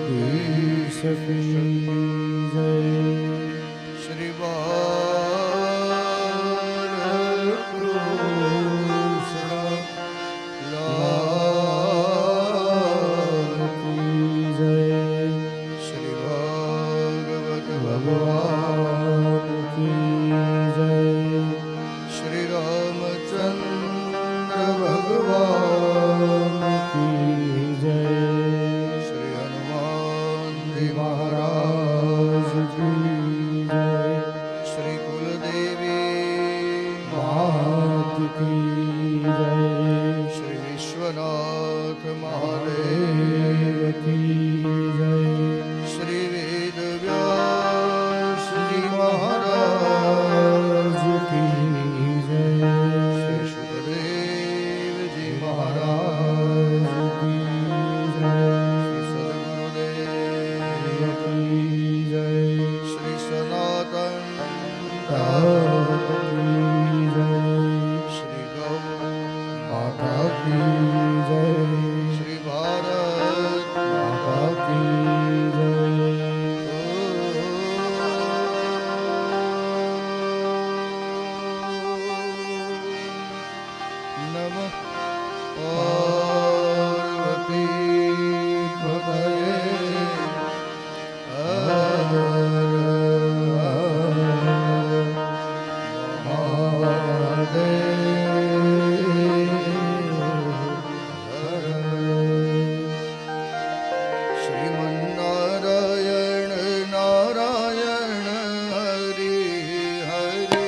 દ્વારકાધીશ કી જય. શ્રી બાલકૃષ્ણ લાલ કી જય. શ્રી ભાગવત ભગવાન કી જય. શ્રી રામચંદ્ર ભગવાન કી જય. શ્રી હનુમાનજી મહારાજ કી જય. શ્રી કુલદેવી માત કી જય. શ્રી વિશ્વનાથ મહાદેવ મહાદેવ કી જય. શ્રી વેદવ્યાસજી મહારાજ મહારાજ કી જય. શ્રી સુખદેવજી મહારાજ મહારાજ કી જય. શ્રી સદગુરુદેવ કી જય. શ્રી સનાતન તાત કી જય. શ્રી ગૌ માતા કી જય. શ્રી ભારત માતા કી જય. નમઃ પાર્વતી પતયે હર શ્રીમન્નારાયણ નારાયણ હરિ હરિ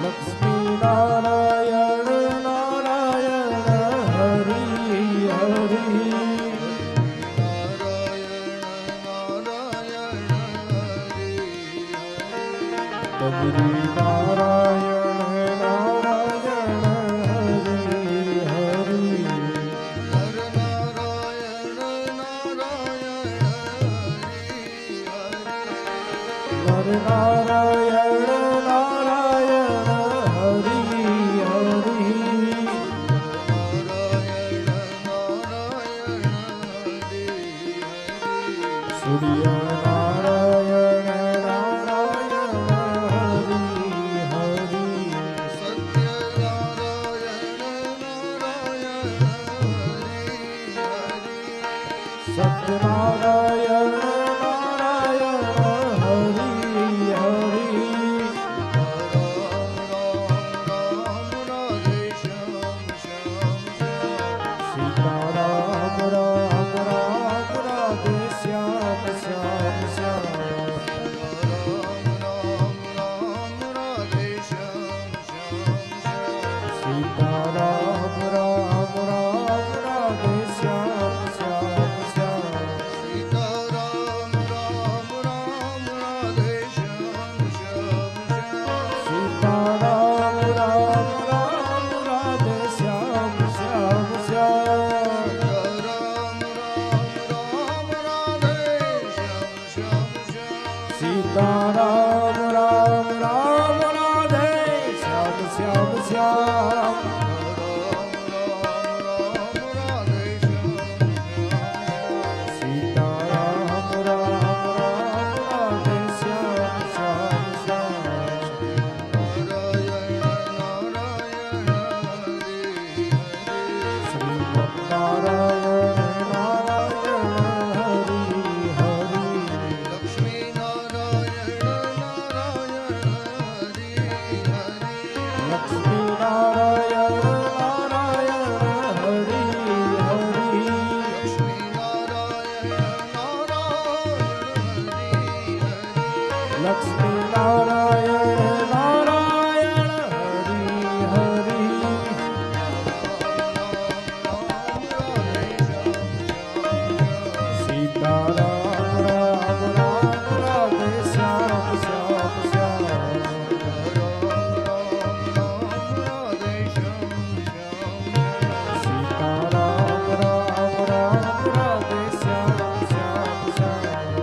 લક્ષ્મીનારાયણ નારાયણ હરિ હરિ સત્યનારાયણ નારાયણ હરિ સીતારામ રામ રામ રાધે શ્યામ શ્યામ શ્યામ સીતારામ રામ રામ રાધે શ્યામ શ્યામ શ્યામ સીતારામ રામ રામ રાધે શ્યામ શ્યામ શ્યામ સીતારામ રામ રામ રાધે શ્યામ શ્યામ શ્યામ સીતારામ રામ રામ રાધે શ્યામ શ્યામ શ્યામ શ્રી નારાયણ નારાયણ હરિ હરિ લક્ષ્મીનારાયણ નારાયણ હરિ હરિ લક્ષ્મીનારાયણ નારાયણ હરિ હરિ સીતારામ રામ રામ રાધે શ્યામ શ્યામ શ્યામ સીતારામ રામ રામ રાધે શ્યામ શ્યામ શ્યામ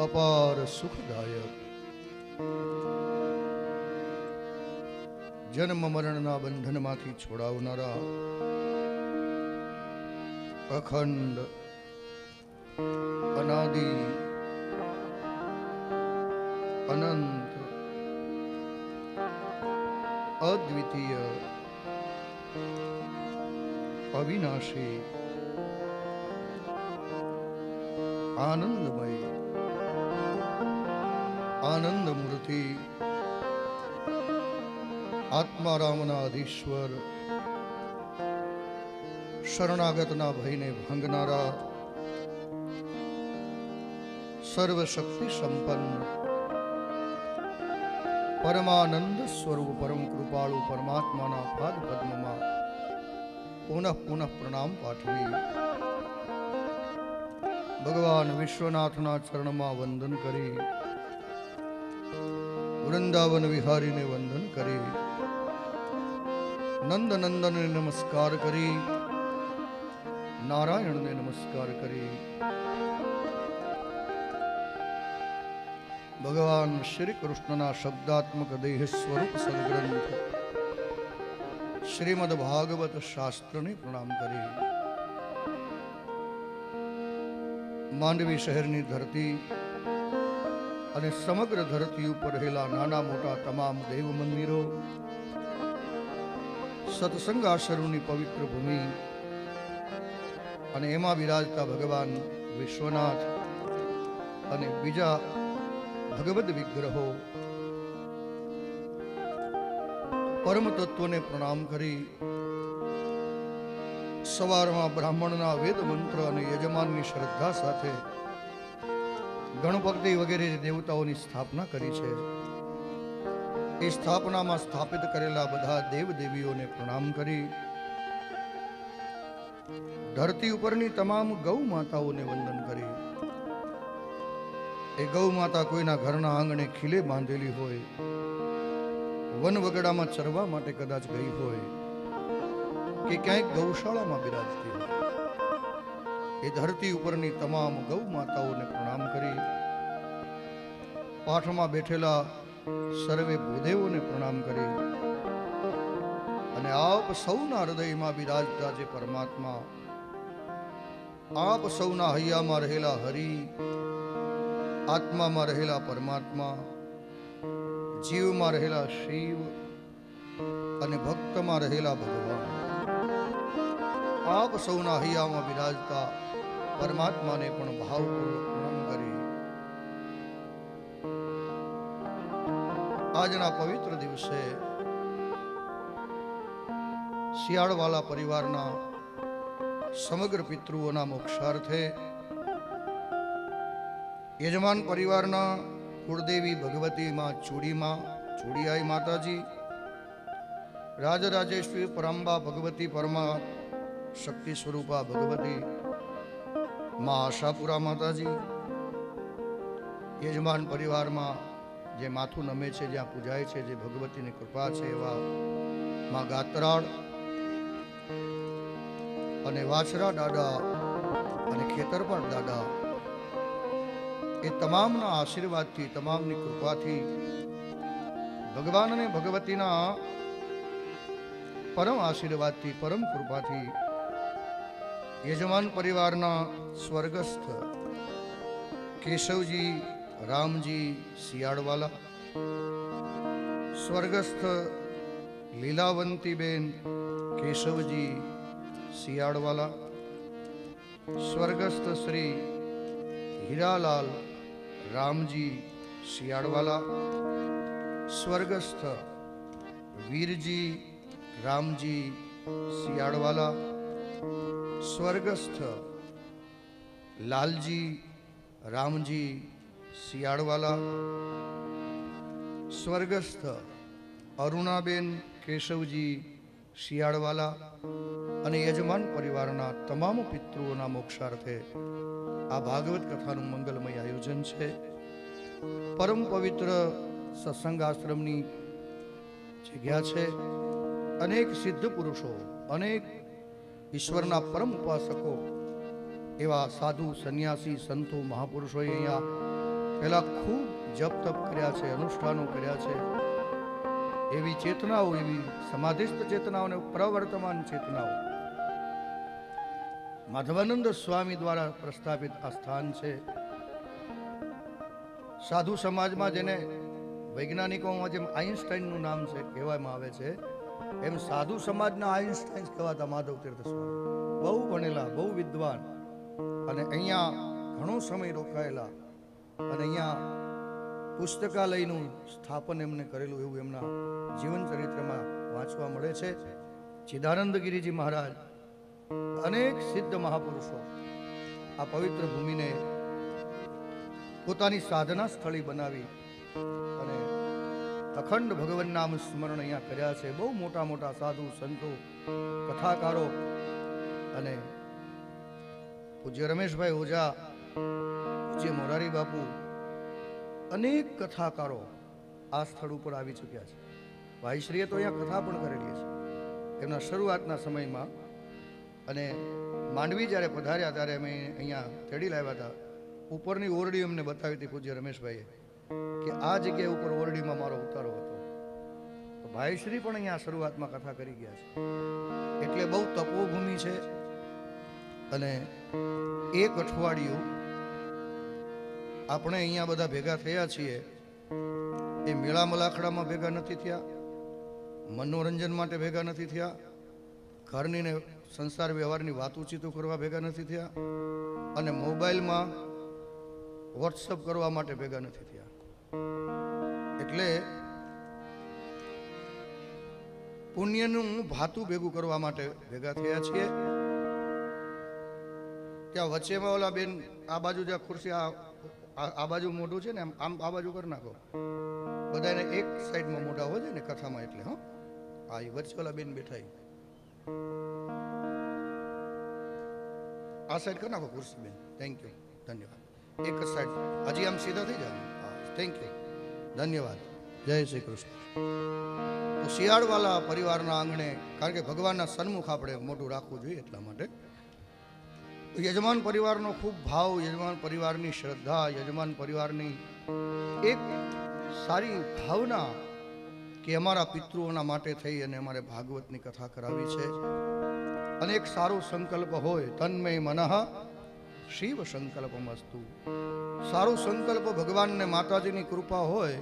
અપાર સુખદાયક જન્મ મરણના બંધનમાંથી છોડાવનારા અખંડ અનાદિ અનંત અદ્વિતીય અવિનાશી આનંદમય આનંદ મૂર્તિ આત્મારામના અધીશ્વર શરણાગતના ભયને ભાંગનારા સર્વશક્તિ સંપન્ન પરમાનંદ સ્વરૂપ પરમ કૃપાળુ પરમાત્માના પાદ પદ્મમાં પુનઃ પુનઃ પ્રણામ પાઠવી ભગવાન વિશ્વનાથના ચરણમાં વંદન કરી વૃંદાવન વિહારીને વંદન કરી નંદ નંદનને નમસ્કાર કરી નારાયણને નમસ્કાર કરી ભગવાન શ્રી કૃષ્ણના શબ્દાત્મક દેહ સ્વરૂપ સદગ્રંથ શ્રીમદ ભાગવત શાસ્ત્રને પ્રણામ કરી માંડવી શહેરની ધરતી અને સમગ્ર ધરતી ઉપર રહેલા નાના મોટા તમામ દેવ મંદિરો સત્સંગ આશ્રમની પવિત્ર ભૂમિ અને એમાં બિરાજતા ભગવાન વિશ્વનાથ અને બીજા ભગવદ વિગ્રહો પરમ તત્વને પ્રણામ કરી સવારમાં બ્રાહ્મણના વેદ મંત્ર અને યજમાનની શ્રદ્ધા સાથે ગણપતિ વગેરે દેવતાઓની સ્થાપના કરી છે. એ સ્થાપનામાં સ્થાપિત કરેલા બધા દેવ દેવીઓને પ્રણામ કરી ધરતી ઉપરની તમામ ગૌ માતાઓને વંદન કરી. એ ગૌ માતા કોઈના ઘરના આંગણે ખીલે બાંધેલી હોય, વન વગડામાં ચરવા માટે કદાચ ગઈ હોય કે ક્યાંક ગૌશાળામાં બિરાજતી હોય, એ ધરતી ઉપરની તમામ ગૌ માતાઓને પ્રણામ કરી પાઠમાં બેઠેલા સર્વે ભૂદેવોને પ્રણામ કરી અને આપ સૌના હૃદયમાં બિરાજતા જે પરમાત્મા, આપ સૌના હૈયામાં રહેલા હરિ, આત્મામાં રહેલા પરમાત્મા, જીવમાં રહેલા શિવ અને ભક્તમાં રહેલા ભગવાન, આપ સૌના હૈયામાં બિરાજતા પરમાત્માને પણ ભાવપૂર્વક પ્રણામ કરી આજના પવિત્ર દિવસે શિયાળવાલા પરિવારના સમગ્ર પિતૃઓના મોક્ષાર્થે યજમાન પરિવારના કુળદેવી ભગવતી માં ચૂડિયાઈ માતાજી, રાજરાજેશ્વરી પરાંબા ભગવતી પરમા શક્તિ સ્વરૂપા ભગવતી માં આશાપુરા માતાજી, યજમાન પરિવારમાં જે માથું નમે છે, જ્યાં પૂજાય છે, જે ભગવતીની કૃપા છે એવા માં ગાત્રાળ અને વાછરા દાદા અને ખેતરપાળ દાદા, એ તમામના આશીર્વાદથી, તમામની કૃપાથી, ભગવાન અને ભગવતીના પરમ આશીર્વાદથી, પરમ કૃપાથી યજમાન પરિવારના સ્વર્ગસ્થ કેશવજી રામજી શિયાળવાલા, સ્વર્ગસ્થ લીલાવંતીબેન કેશવજી શિયાળવાલા, સ્વર્ગસ્થ શ્રી હીરાલાલ રામજી શિયાળવાલા, સ્વર્ગસ્થ વીરજી રામજી શિયાળવાલા, સ્વર્ગસ્થ લાલજી રામજી શિયાળવાલા, સ્વર્ગસ્થ અરુણાબેન કેશવજી શિયાળવાલા અને યજમાન પરિવારના તમામ પિતૃઓના મોક્ષાર્થે આ ભાગવત કથાનું મંગલમય આયોજન છે. પરમ પવિત્ર સત્સંગ આશ્રમની જગ્યા છે. અનેક સિદ્ધ પુરુષો, અનેક ઈશ્વરના પરમ ઉપાસકો એવા સાધુ, સંન્યાસી, સંતો, મહાપુરુષોએ અહીંયા પેલા ખૂબ જપ તપ કર્યા છે, અનુષ્ઠાનો કર્યા છે, એવી ચેતનાઓ, એવી સમાધિસ્થ ચેતનાઓ અને પ્રવર્તમાન ચેતનાઓ માધવાનંદ સ્વામી દ્વારા પ્રસ્થાપિત આ સ્થાન છે. સાધુ સમાજમાં જેને વૈજ્ઞાનિકોમાં જેમ આઈન્સ્ટાઈનનું નામ છે કહેવામાં આવે છે, એમ સાધુ સમાજના આઈન્સ્ટાઈન કહેવાતા માધવ તીર્થ સ્વામી બહુ ભણેલા, બહુ વિદ્વાન, અને અહીંયા ઘણો સમય રોકાયેલા, અને અહીંયા પુસ્તકાલયનું સ્થાપન એમને કરેલું એવું એમના જીવન ચરિત્રમાં વાંચવા મળે છે. ચિદાનંદગીરીજી મહારાજ, અનેક સિદ્ધ મહાપુરુષો આ પવિત્ર ભૂમિને પોતાની સાધના સ્થળી બનાવી અને અખંડ ભગવાન નામ સ્મરણ અહીંયા કર્યા છે. બહુ મોટા મોટા સાધુ સંતો, કથાકારો અને પૂજ્ય રમેશભાઈ ઓઝા, પૂજ્ય મોરારી બાપુ, અનેક કથાકારો આ સ્થળ ઉપર આવી ચૂક્યા છે. ભાઈશ્રીએ તો અહીંયા કથા પણ કરેલી છે એમના શરૂઆતના સમયમાં. અને માંડવી જ્યારે પધાર્યા ત્યારે અમે અહીંયા તેડી લાવ્યા હતા. ઉપરની ઓરડી અમને બતાવી હતી પૂજ્ય રમેશભાઈએ કે આ જગ્યા ઉપર ઓરડીમાં મારો ઉતારો હતો. તો ભાઈશ્રી પણ અહીંયા શરૂઆતમાં કથા કરી ગયા છે. એટલે બહુ તપોભૂમિ છે. અને એક અઠવાડિયું આપણે અહીંયા બધા ભેગા થયા છીએ એ મેળા મલાખડામાં ભેગા નથી થયા, મનોરંજન માટે ભેગા નથી થયા, ઘરની ને સંસાર વ્યવહારની વાતચીતો કરવા ભેગા નથી થયા, અને મોબાઈલમાં વોટ્સઅપ કરવા માટે ભેગા નથી થયા. એટલે પુણ્યનું ભાતું ભેગું કરવા માટે ભેગા થયા છીએ. ત્યાં વચ્ચેમાં ઓલા બેન આ બાજુ જ્યાં ખુરશી આ બાજુ મોઢું છે ને, આમ આ બાજુ કરી નાખો, બધાને એક સાઈડમાં મોઢા હોય છે ને કથામાં, એટલે હા એ વચ્ચે ઓલા બેન બેઠા, આ સાઈડ કરી નાખો ખુરશી બેન. થેન્ક યુ, ધન્યવાદ. એક જ સાઈડ હજી આમ સીધા થઈ જાય. થેન્ક યુ, ધન્યવાદ. જય શ્રી કૃષ્ણ. તો શિયાળવાલા પરિવારના આંગણે, કારણ કે ભગવાનના સન્મુખ આપણે મોટું રાખવું જોઈએ એટલા માટે યજમાન પરિવારનો ખૂબ ભાવ, યજમાન પરિવારની શ્રદ્ધા, યજમાન પરિવારની એક સારી ભાવના કે અમારા પિતૃઓના માટે થઈ અને અમારે ભાગવતની કથા કરાવી છે. અને એક સારો સંકલ્પ હોય, તન્મય મનઃ શિવ સંકલ્પમસ્તુ. સારો સંકલ્પ ભગવાનને માતાજીની કૃપા હોય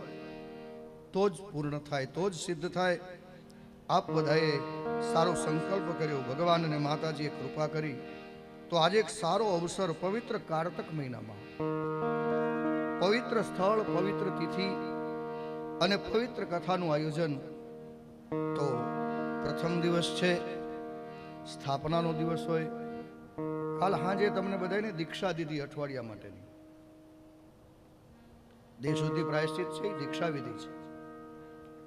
તો જ પૂર્ણ થાય, તો જ સિદ્ધ થાય. આપ બધાએ સારો સંકલ્પ કર્યો, ભગવાન અને માતાજીએ કૃપા કરી. તો આજે એક સારો અવસર, પવિત્ર કારતક મહિનામાં પવિત્ર સ્થળ, પવિત્ર તિથિ અને પવિત્ર કથાનું આયોજન. તો પ્રથમ દિવસ છે, સ્થાપનાનો દિવસ હોય. કાલ સાંજે તમને બધાને દીક્ષા દીધી અઠવાડિયા માટેની. દેહ શુદ્ધિ પ્રાયશ્ચિત છે, દીક્ષા વિધિ છે.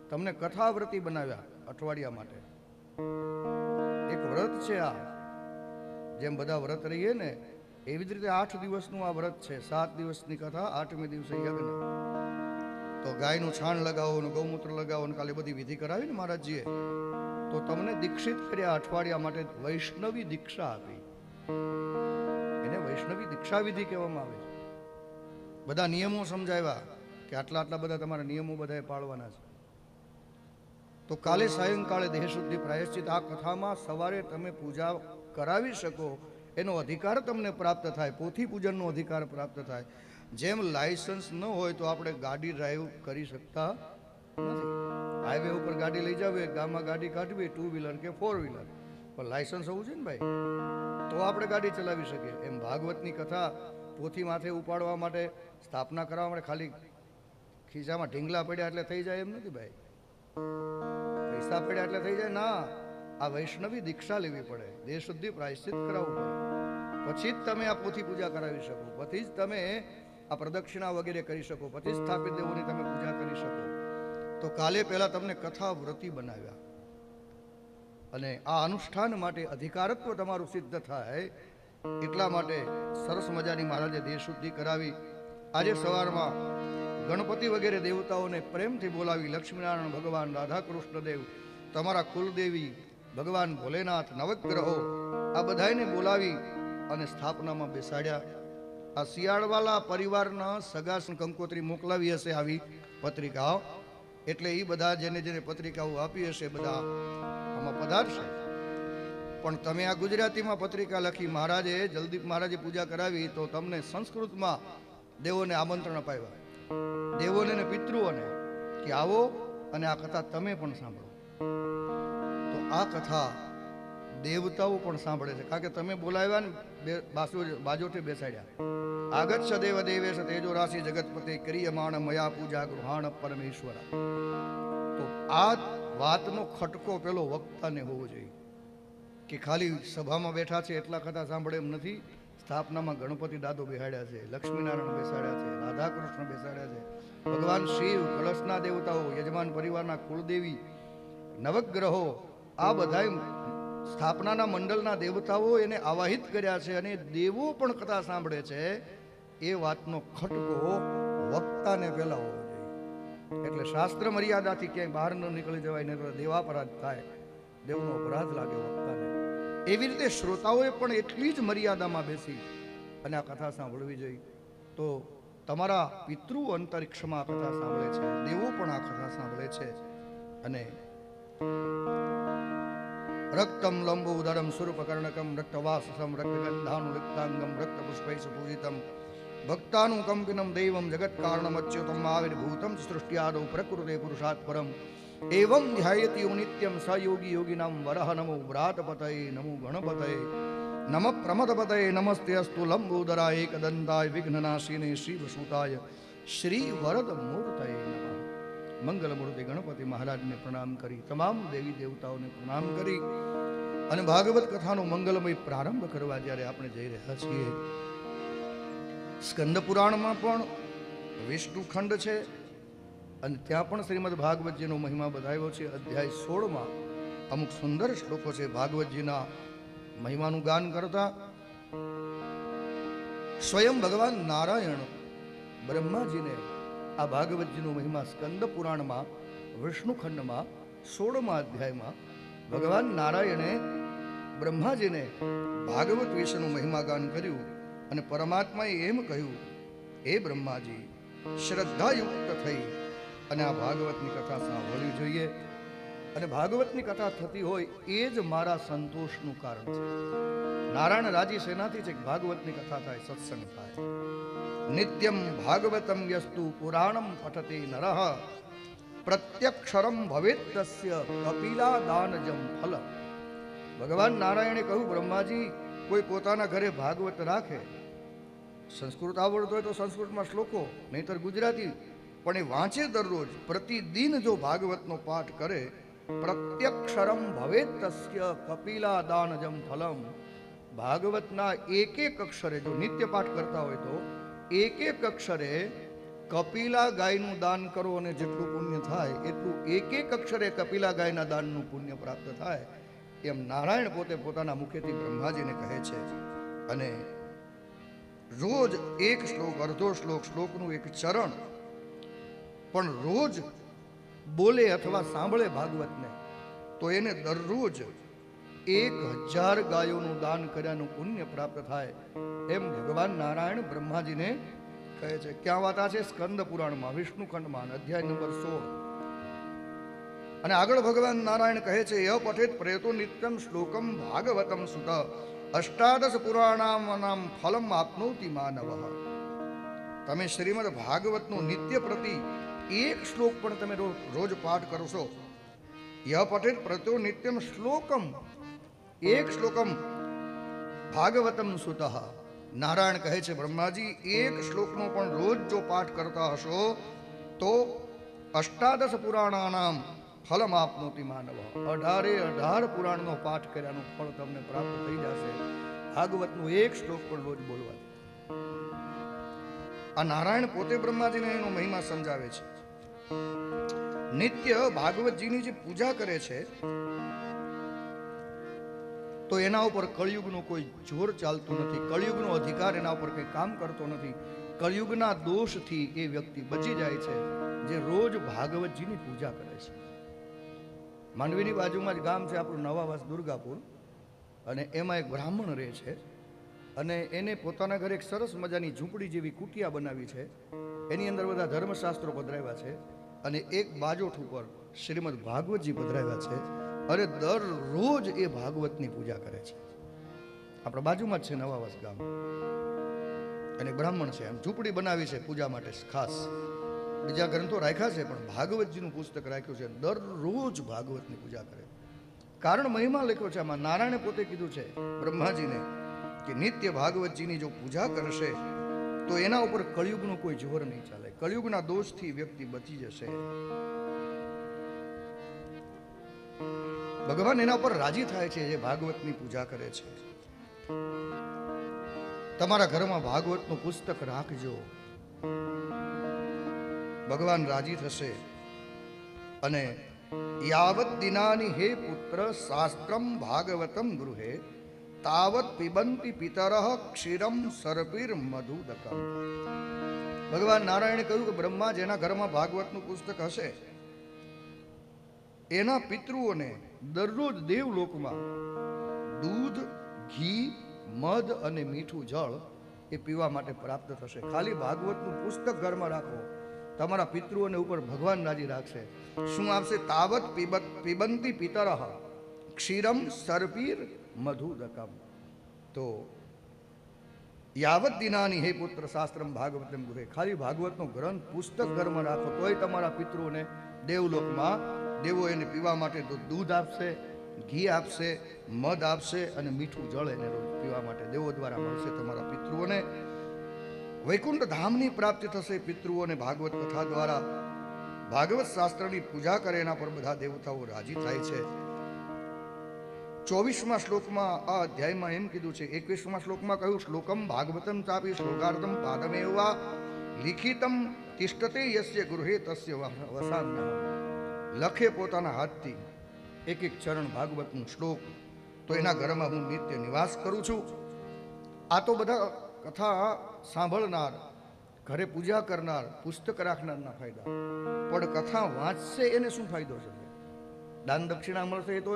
તમને કથાવ્રતી બનાવ્યા અઠવાડિયા માટે. એક વ્રત છે આ, જેમ બધા વ્રત રહીએ ને એવી જ રીતે 8 દિવસનું આ વ્રત છે. 7 દિવસની કથા, 8મે દિવસે યજ્ઞ. તો ગાયનું છાણ લગાવો ને ગૌમૂત્ર લગાવો ને કાલે બધી વિધિ કરાવી ને મહારાજજીએ, તો તમને દીક્ષિત કર્યા અઠવાડિયા માટે. વૈષ્ણવી દીક્ષા આપી, એને વૈષ્ણવી દીક્ષા વિધિ કહેવામાં આવે છે. બધા નિયમો સમજાવ્યા કે આટલા આટલા બધા તમારા નિયમો બધાએ પાળવાના છે. તો કાલે સાયંકાળે દેહ શુદ્ધિ પ્રાયશ્ચિત આ કથામાં સવારે તમે પૂજા કરાવી શકો એનો અધિકાર તમને પ્રાપ્ત થાય, પોથી પૂજનનો અધિકાર પ્રાપ્ત થાય. જેમ લાયસન્સ ન હોય તો આપણે ગાડી ડ્રાઈવ કરી શકતા નથી. હાઈવે ઉપર ગાડી લઈ જાવ, ગામમાં ગાડી કાઢવી, 2 વ્હીલર કે 4 વ્હીલર, પણ લાયસન્સ હોવું છે ને ભાઈ, તો આપણે ગાડી ચલાવી શકીએ. એમ ભાગવતની કથા પોથી માથે ઉપાડવા માટે, સ્થાપના કરવા માટે ખાલી ખિસ્સામાં ઢીંગલા પડ્યા એટલે થઈ જાય એમ નથી ભાઈ. પૈસા પડ્યા એટલે થઈ જાય ના. આ વૈષ્ણવી દીક્ષા લેવી પડે, દેહ શુદ્ધિ પ્રાયશ્ચિત કરાવવું પડે, પછી જ તમે આ પોથી પૂજા કરાવી શકો, પછી જ તમે આ પ્રદક્ષિણા વગેરે કરી શકો, પછી સ્થાપિત દેવોની તમે પૂજા કરી શકો. તો કાલે પહેલા તમને કથા વ્રતી બનાવ્યા, અને આ અનુષ્ઠાન માટે અધિકારત્વ તમારું સિદ્ધ થાય એટલા માટે સરસ મજાની મહારાજે દેહ શુદ્ધિ કરાવી. આજે સવારમાં ગણપતિ વગેરે દેવતાઓને પ્રેમથી બોલાવી, લક્ષ્મીનારાયણ ભગવાન, રાધા કૃષ્ણ દેવ, તમારા કુલદેવી ભગવાન ભોલેનાથ, નવગ્રહો, આ બધાને બોલાવી અને સ્થાપનામાં બેસાડ્યા. આ શિયાળવાલા પરિવારના સગા કંકોત્રી મોકલાવી હશે આવી પત્રિકાઓ, એટલે એ બધા જેને જેને પત્રિકાઓ આપી હશે બધા આમાં પધારશે. પણ તમે આ ગુજરાતીમાં પત્રિકા લખી, મહારાજે જલદીપ મહારાજે પૂજા કરાવી, તો તમને સંસ્કૃતમાં દેવોને આમંત્રણ અપાવ્યા, દેવોને ને પિતૃઓને, કે આવો અને આ કથા તમે પણ સાંભળો. તો આ કથા દેવતાઓ પણ સાંભળે છે, કારણ કે તમે બોલાવ્યા ને બાજોથી બેસાડ્યા. આગચ્છ દેવ દેવેશ તેજો રાશિ જગતપતિ ક્રિયમાણ મયા પૂજા ગૃહાણ પરમેશ્વર. તો આ વાતનો ખટકો પેલો વક્તાને હોવો જોઈએ, કે ખાલી સભામાં બેઠા છે એટલા કથા સાંભળે એમ નથી. સ્થાપનામાં ગણપતિ દાદો બેસાડ્યા છે, લક્ષ્મીનારાયણ બેસાડ્યા છે, રાધા કૃષ્ણ બેસાડ્યા છે, ભગવાન શિવ, કળશના દેવતાઓ, યજમાન પરિવારના કુળદેવી, નવગ્રહો, આ બધા સ્થાપનાના મંડળના દેવતાઓ એને આવાહિત કર્યા છે, અને દેવો પણ કથા સાંભળે છે. એ વાતનો ખટકો વક્તાને પહેલા હોવો જોઈએ. એટલે શાસ્ત્ર મર્યાદાથી ક્યાંય બહાર ન નીકળી જવાય, નહીં તો દેવાપરાધ થાય, દેવનો અપરાધ લાગે વક્તાને. એવી રીતે શ્રોતાઓએ પણ એટલી જ મર્યાદામાં બેસી અને આ કથા સાંભળવી જોઈએ. તો તમારા પિતૃ અંતરિક્ષમાં આ કથા સાંભળે છે, દેવો પણ આ કથા સાંભળે છે. અને રક્તમ લંબુ ઉદરમ સુરૂપકર્ણકમ રક્તવાસસમ રક્તગંધાનુલિપ્તાંગમ રક્તપુષ્પૈ સુપૂજિતમ ભક્તાનું કંપિનમ દૈવમ જગત કારણમચ્યુતમ આવિર્ભૂતમ સૃષ્ટિયાદૌ પ્રકૃતે પુરુષાત પરમ એવં ધ્યાયતિ નિત્યમ સ યોગી યોગિનામ વરહ નમો વ્રાતપતયે નમો ગણપતયે નમ પ્રમદપતયે નમસ્તે અસ્તુ લંબોદરાય એકદંતાય વિઘ્નનાશિને શિવસૂતાય શ્રી વરદ મૂર્તયે નમઃ. મંગલમૂર્તિ ગણપતિ મહારાજને પ્રણામ કરી, તમામ દેવી દેવતાઓને પ્રણામ કરી અને ભાગવત કથાનો મંગલમય પ્રારંભ કરવા જ્યારે આપણે જઈ રહ્યા છીએ. સ્કંદ પુરાણમાં પણ વિષ્ણુ ખંડ છે અને ત્યાં પણ શ્રીમદ ભાગવતજીનો મહિમા બતાવ્યો છે. અધ્યાય 16માં અમુક સુંદર શ્લોકો છે ભાગવતજીના મહિમાનું ગાન કરતા. સ્વયં ભગવાન નારાયણ બ્રહ્માજીને આ ભાગવતજીનો મહિમા સ્કંદ પુરાણમાં વિષ્ણુ ખંડમાં 16મા અધ્યાયમાં ભગવાન નારાયણે બ્રહ્માજીને ભાગવત વિશેનું મહિમા ગાન કર્યું અને પરમાત્માએ એમ કહ્યું, હે બ્રહ્માજી, શ્રદ્ધાયુક્ત થઈ અને આ ભાગવતની કથા સાંભળવી જોઈએ. અને ભાગવતની કથા થતી હોય એ જ મારા સંતોષનું કારણ છે. નારાયણ રાજી સેનાથી છે કે ભાગવતની કથા થાય, સત્સંગ થાય. નિત્યમ ભાગવતમ યસ્તુ પુરાણમ પઠતે નરઃ પ્રત્યક્ષરમ ભવેત તસ્ય કપિલા દાનજમ ફલ. ભગવાન નારાયણે કહ્યું, બ્રહ્માજી, કોઈ પોતાના ઘરે ભાગવત રાખે, સંસ્કૃત આવડતો હોય તો સંસ્કૃતમાં શ્લોકો, નહીતર ગુજરાતી, પણ એ વાંચે દરરોજ, પ્રતિદિન જો ભાગવતનો પાઠ કરે, પ્રત્યક્ષરમ ભવેત તસ્ય કપિલા દાનજમ ફલમ. ભાગવતના એક એક અક્ષરે જો નિત્ય પાઠ કરતા હોય તો એક એક અક્ષરે કપિલા ગાયનું દાન કરો અને જેટલું પુણ્ય થાય એટલું એક એક અક્ષરે કપિલા ગાયના દાનનું પુણ્ય પ્રાપ્ત થાય. એમ નારાયણ પોતે પોતાના મુખેથી બ્રહ્માજીને કહે છે. અને રોજ એક શ્લોક, અડધો શ્લોક, શ્લોકનું એક ચરણ પણ રોજ બોલે અથવા સાંભળે ભાગવતને, તો એને દરરોજ 1000 ગાયોનું દાન કર્યાનું પુણ્ય પ્રાપ્ત થાય. એમ ભગવાન નારાયણ બ્રહ્માજીને કહે છે. ક્યાં વાત છે? સ્કંદ પુરાણમાં વિષ્ણુ ખંડમાં અધ્યાય નંબર 16. અને આગળ ભગવાન નારાયણ કહે છે, ય પઠેત પ્રયતો નિત્યમ શ્લોકમ ભાગવતમ સુત અષ્ટાદશ પુરાણાનામ ફલમ આપનોતિ માનવ. તમે શ્રીમદ ભાગવતનો નિત્ય પ્રતિ એક શ્લોક પણ તમે રોજ પાઠ કરશો. ય પઠેત પ્રયતો નિત્યમ શ્લોકમ, એક શ્લોકમ ભાગવતમ સુત. નારાયણ કહે છે, બ્રહ્માજી, એક શ્લોકનો પણ રોજ જો પાઠ કરતા હશો તો અષ્ટાદશ પુરાણાનામ ફલમ આપનોતિ માનવ. 18 પુરાણનો પાઠ કર્યાનું ફળ તમને પ્રાપ્ત થઈ જશે. ભાગવતનો એક શ્લોક પણ રોજ બોલવા. આ નારાયણ પોતે બ્રહ્માજીને એનો મહિમા સમજાવે છે. નિત્ય ભાગવતજીની જે પૂજા કરે છે તો એના ઉપર કળિયુગનો કોઈ જોર ચાલતું નથી, કળિયુગનો અધિકાર એના ઉપર કંઈ કામ કરતો નથી. કળિયુગના દોષથી એ વ્યક્તિ બચી જાય છે જે રોજ ભાગવતજીની પૂજા કરે છે. માંડવીની બાજુમાં જ ગામ છે આપણું નવાવાસ દુર્ગાપુર, અને એમાં એક બ્રાહ્મણ રહે છે. અને એને પોતાના ઘરે એક સરસ મજાની ઝૂંપડી જેવી કુટિયા બનાવી છે. એની અંદર બધા ધર્મશાસ્ત્રો પધરાવ્યા છે અને એક બાજોઠ ઉપર શ્રીમદ ભાગવતજી પધરાવ્યા છે. અને દરરોજ એ ભાગવતની પૂજા કરે છે. આપણા બાજુમાં જ છે નવાવાસ ગામ, અને બ્રાહ્મણ છે. એમ ઝૂંપડી બનાવી છે પૂજા માટે ખાસ. બીજા ગ્રંથો રાખ્યા છે પણ ભાગવતજીનું પુસ્તક રાખ્યું છે. દરરોજ ભાગવતની પૂજા કરે. કારણ મહિમા લખ્યો છે આમાં. નારાયણે પોતે કીધું છે બ્રહ્માજીને કે નિત્ય ભાગવતજીની જો પૂજા કરશે તો એના ઉપર કળિયુગનું કોઈ જોર નહીં ચાલે. કળિયુગના દોષથી વ્યક્તિ બચી જશે. ભગવાન એના પર રાજી થાય છે જે ભાગવતની પૂજા કરે છે. તમારા ઘરમાં ભાગવતનું પુસ્તક રાખજો, ભગવાન રાજી થશે. અને યાવત દિનાની હે પુત્ર શાસ્ત્રમ ભાગવતમ ગૃહે તાવત પિબંતિ પિતરઃ ક્ષીરમ સર્પિર મધુદકમ. ભગવાન નારાયણે કહ્યું કે બ્રહ્મા જેના ઘરમાં ભાગવતનું પુસ્તક હશે એના પિતૃઓને દરરોજ દેવલોકમાં દૂધ, ઘી, મધ અને મીઠું જળ એ પીવા માટે પ્રાપ્ત થશે. ખાલી ભાગવતનું પુસ્તક ઘરમાં રાખો, તમારા પિતૃઓને ઉપર ભગવાન રાજી રાખશે. શું આપશે? તાવત પિબંતિ પિતરઃ ક્ષીરમ સર્પીર મધુદકમ. તો યાવત દિનાની હે પુત્ર શાસ્ત્રમ ભાગવતમ ગૃહે. ખાલી ભાગવતનો ગ્રંથ પુસ્તક ઘરમાં રાખો તોય તમારા પિતૃઓને દેવલોકમાં દેવો એને પીવા માટે દૂધ આપશે, ઘી આપશે, મધ આપશે અને મીઠું જળ એને રોજ પીવા માટે દેવો દ્વારા મળશે. તમારા પિતૃઓને વૈકુંઠ ધામની પ્રાપ્તિ થશે. પિતૃઓને ભાગવત કથા દ્વારા ભાગવત શાસ્ત્રની પૂજા કરે એના પર બધા દેવતાઓ રાજી થાય છે. 24મા શ્લોકમાં આ અધ્યાયમાં એમ કીધું છે. 21મા શ્લોકમાં કહ્યું શ્લોકમ ભાગવતમ ચાપી શ્લોકાર્ધમ પાદમેવા લિખિતમ તિષ્ઠતે યસ્ય ગૃહે તસ્ય વસામ્ય. લખે પોતાના હાથથી એક એક ચરણ ભાગવતનું શ્લોક તો એના ઘરમાં હું નિત્ય નિવાસ કરું છું. આ તો બધા કથા સાંભળનાર, ઘરે પૂજા કરનાર, પુસ્તક રાખનારના ફાયદા. પણ કથા વાંચશે એને શું ફાયદો છે? દાન દક્ષિણા મળશે એ તો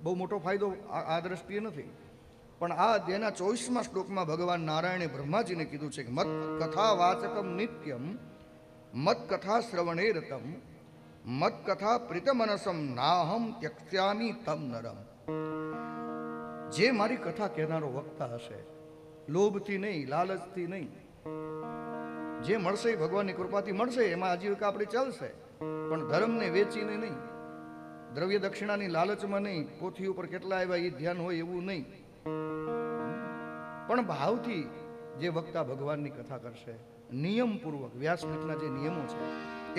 બહુ મોટો ફાયદો આ દ્રષ્ટિએ નથી. પણ આ અધ્યાયના 24મા શ્લોકમાં ભગવાન નારાયણે બ્રહ્માજીને કીધું છે કે મત કથા વાચકમ નિત્યમ મત કથા શ્રવણે રતમ મત કથા પ્રીતમનસમ નાહમ ત્યક્ષ્યામિ તમ નરમ. જે મારી કથા કહેનારો વક્તા હશે, લોભથી નહીં, લાલચથી નહીં, જે મળશે એ ભગવાનની કૃપાથી મળશે, એમાં આજીવિકા આપણી ચાલશે. પણ ધર્મને વેચીને નહીં, દ્રવ્ય દક્ષિણાની લાલચમાં નહીં, પોથી ઉપર કેટલા આવ્યા એ ધ્યાન હોય એવું નહીં, પણ ભાવથી જે વક્તા ભગવાનની કથા કરશે, નિયમપૂર્વક વ્યાસપીઠના જે નિયમો છે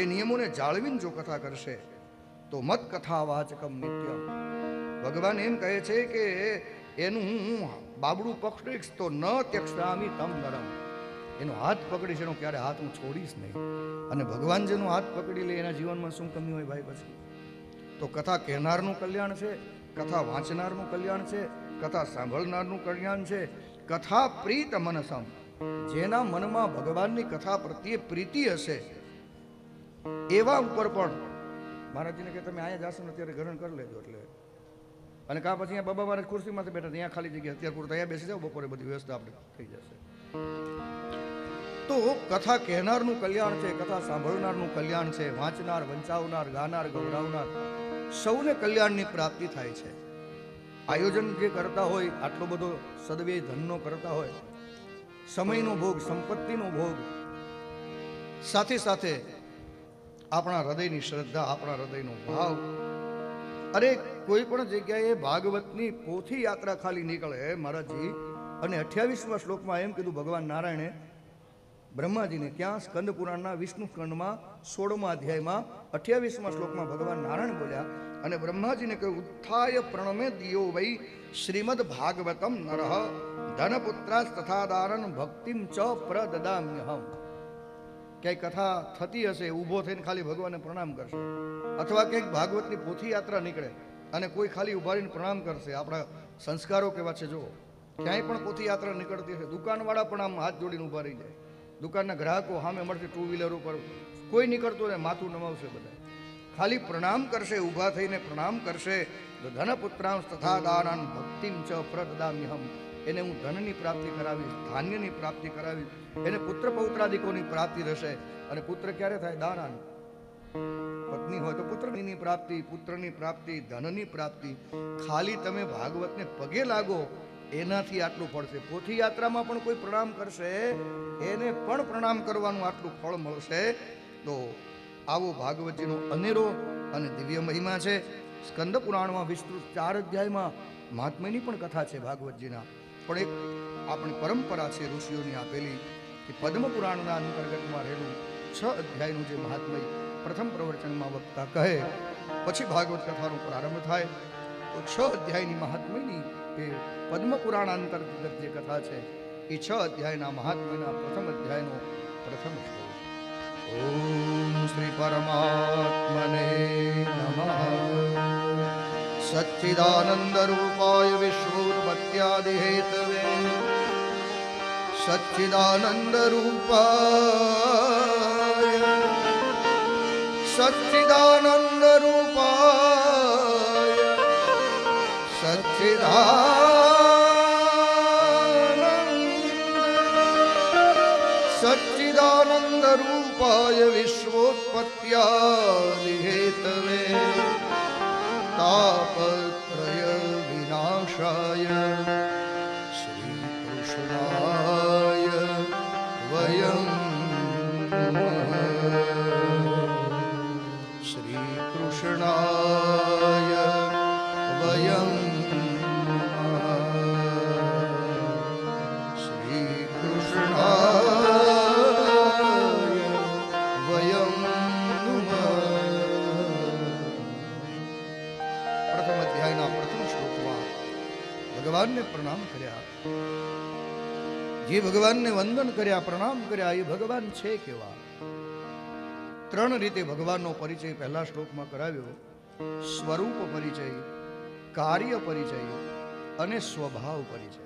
એ નિયમોને જાળવીને જો કથા કરશે તો મત કથા વાચકમ નિત્યમ. ભગવાન એમ કહે છે કે એનું હું બાબડું પકડીશ તો ન ત્યક્ષ્યામિ તમ નરમ. એનો હાથ પકડીશ, એનો ક્યારે હાથ હું છોડીશ નહીં. અને ભગવાન જેનો હાથ પકડી લે એના જીવનમાં શું કમી હોય ભાઈ? પછી તો કથા કહેનારનું કલ્યાણ છે, કથા વાંચનારનું કલ્યાણ છે, કથા સાંભળનારનું કલ્યાણ છે. કથા પ્રીત મનસમ, જેના મનમાં ભગવાનની કથા પ્રત્યે પ્રીતિ હશે એવા ઉપર પણ મહારાજજીને કે તમે અહીંયા જાશો ને અત્યારે ગ્રહણ કરી લેજો. એટલે અને કા પછી અહીંયા બાબા મહારાજ ખુરશીમાંથી બેઠા, અહીંયા ખાલી જગ્યા, અત્યારે પૂરતા અહીંયા બેસી જાઓ, બપોરે બધી વ્યવસ્થા આપણે થઈ જશે. તો કથા કહેનારનું કલ્યાણ છે, કથા સાંભળનારનું કલ્યાણ છે, વાંચનાર, વંચાવનાર, ગાનાર, ગૌરાવનાર સૌને કલ્યાણની પ્રાપ્તિ થાય છે. આયોજન જે કરતા હોય, આટલો બધો સદવ્યય ધનનો કરતા હોય, સમયનો ભોગ, સંપત્તિનો ભોગ, સાથે સાથે આપણા હૃદયની શ્રદ્ધા, આપણા હૃદયનો ભાવ. અરે કોઈ પણ જગ્યાએ ભાગવતની પોથી યાત્રા ખાલી નીકળે મહારાજજી. અને 28મા શ્લોકમાં એમ કીધું ભગવાન નારાયણે બ્રહ્માજીને, ક્યાં? સ્કંદ પુરાણના વિષ્ણુ સ્કંદમાં 16મા અધ્યાયમાં 28મા શ્લોકમાં ભગવાન નારાયણ બોલ્યા અને બ્રહ્માજીને કહ્યું ઉત્થાય પ્રણમે દિયો વૈ શ્રીમદ ભાગવતમ નરઃ ધનપુત્રાસ તથા દારન ભક્તિમ ચ પ્રદદામ્યહમ. ક્યાંય કથા થતી હશે, ઊભો થઈને ખાલી ભગવાનને પ્રણામ કરશે, અથવા ક્યાંક ભાગવતની પોથી યાત્રા નીકળે અને કોઈ ખાલી ઉભા રહીને પ્રણામ કરશે. આપણા સંસ્કારો કેવા છે જો, ક્યાંય પણ પોથી યાત્રા નીકળતી હશે, દુકાનવાળા પણ આમ હાથ જોડીને ઉભા રહી જાય. દુકાનના ગ્રાહકો સામે મળશે ટુ વ્હીલર ઉપર, કોઈ નીકળતું ને માથું નમાવશે, બધા ખાલી પ્રણામ કરશે, ઊભા થઈને પ્રણામ કરશે. તો ધનપુત્રાંશ તથા દાનન ભક્તિમ ચ પ્રદદામ્યહમ. એને હું ધનની પ્રાપ્તિ કરાવીશ, ધાન્યની પ્રાપ્તિ કરાવીશ, એને પુત્ર પૌત્રાદિકોની પ્રાપ્તિ રહેશે. અને પુત્ર ક્યારે થાય? દારાન. પત્ની હોય તો પુત્રની પ્રાપ્તિ, પુત્રની પ્રાપ્તિ, ધનની પ્રાપ્તિ. ખાલી તમે ભાગવતને પગે લાગો એનાથી આટલું પડશે. પોથી યાત્રામાં પણ કોઈ પ્રણામ કરશે એને પણ પ્રણામ કરવાનું આટલું ફળ મળશે. તો આવો ભાગવતજીનો અનેરો અને દિવ્ય મહિમા છે. સ્કંદ પુરાણમાં વિસ્તૃત 4 અધ્યાયમાં મહાત્મ્યની પણ કથા છે ભાગવતજીના. પણ એક આપણી પરંપરા છે ઋષિઓની આપેલી કે પદ્મ પુરાણના અંતર્ગતમાં રહેલું 6 અધ્યાયનું જે મહાત્મ્ય પ્રથમ પ્રવચનમાં વક્તા કહે, પછી ભાગવત કથાનો પ્રારંભ થાય. તો 6 અધ્યાયની મહાત્મ્યની એ પદ્મ પુરાણ અંતર્ગત જે કથા છે એ 6 અધ્યાયના મહાત્મ્યના પ્રથમ અધ્યાયનો પ્રથમ શ્લોક. ઓમ શ્રી પરમાત્મને નમઃ. સચ્ચિદાનંદ રૂપાય વિશ્વોત્પત્યાદિ હેતવે, સચ્ચિદાનંદ રૂપાય, સચ્ચિદાનંદ રૂપાય, સચ્ચિદાનંદ રૂપાય વિશ્વોત્પત્યાદિ હેતવે, તાપત્રય વિનાશાય શ્રી કૃષ્ણાય વયં શ્રી કૃષ્ણાય વયં શ્રી કૃષ્ણાય વયં. પ્રથમ અધ્યાયના પ્રથમ શ્લોકમાં ભગવાનને પ્રણામ કર્યા. જે ભગવાનને વંદન કર્યા, પ્રણામ કર્યા, એ ભગવાન છે કેવા? 3 રીતે ભગવાનનો પરિચય પહેલા શ્લોકમાં કરાવ્યો. સ્વરૂપ પરિચય, કાર્ય પરિચય અને સ્વભાવ પરિચય.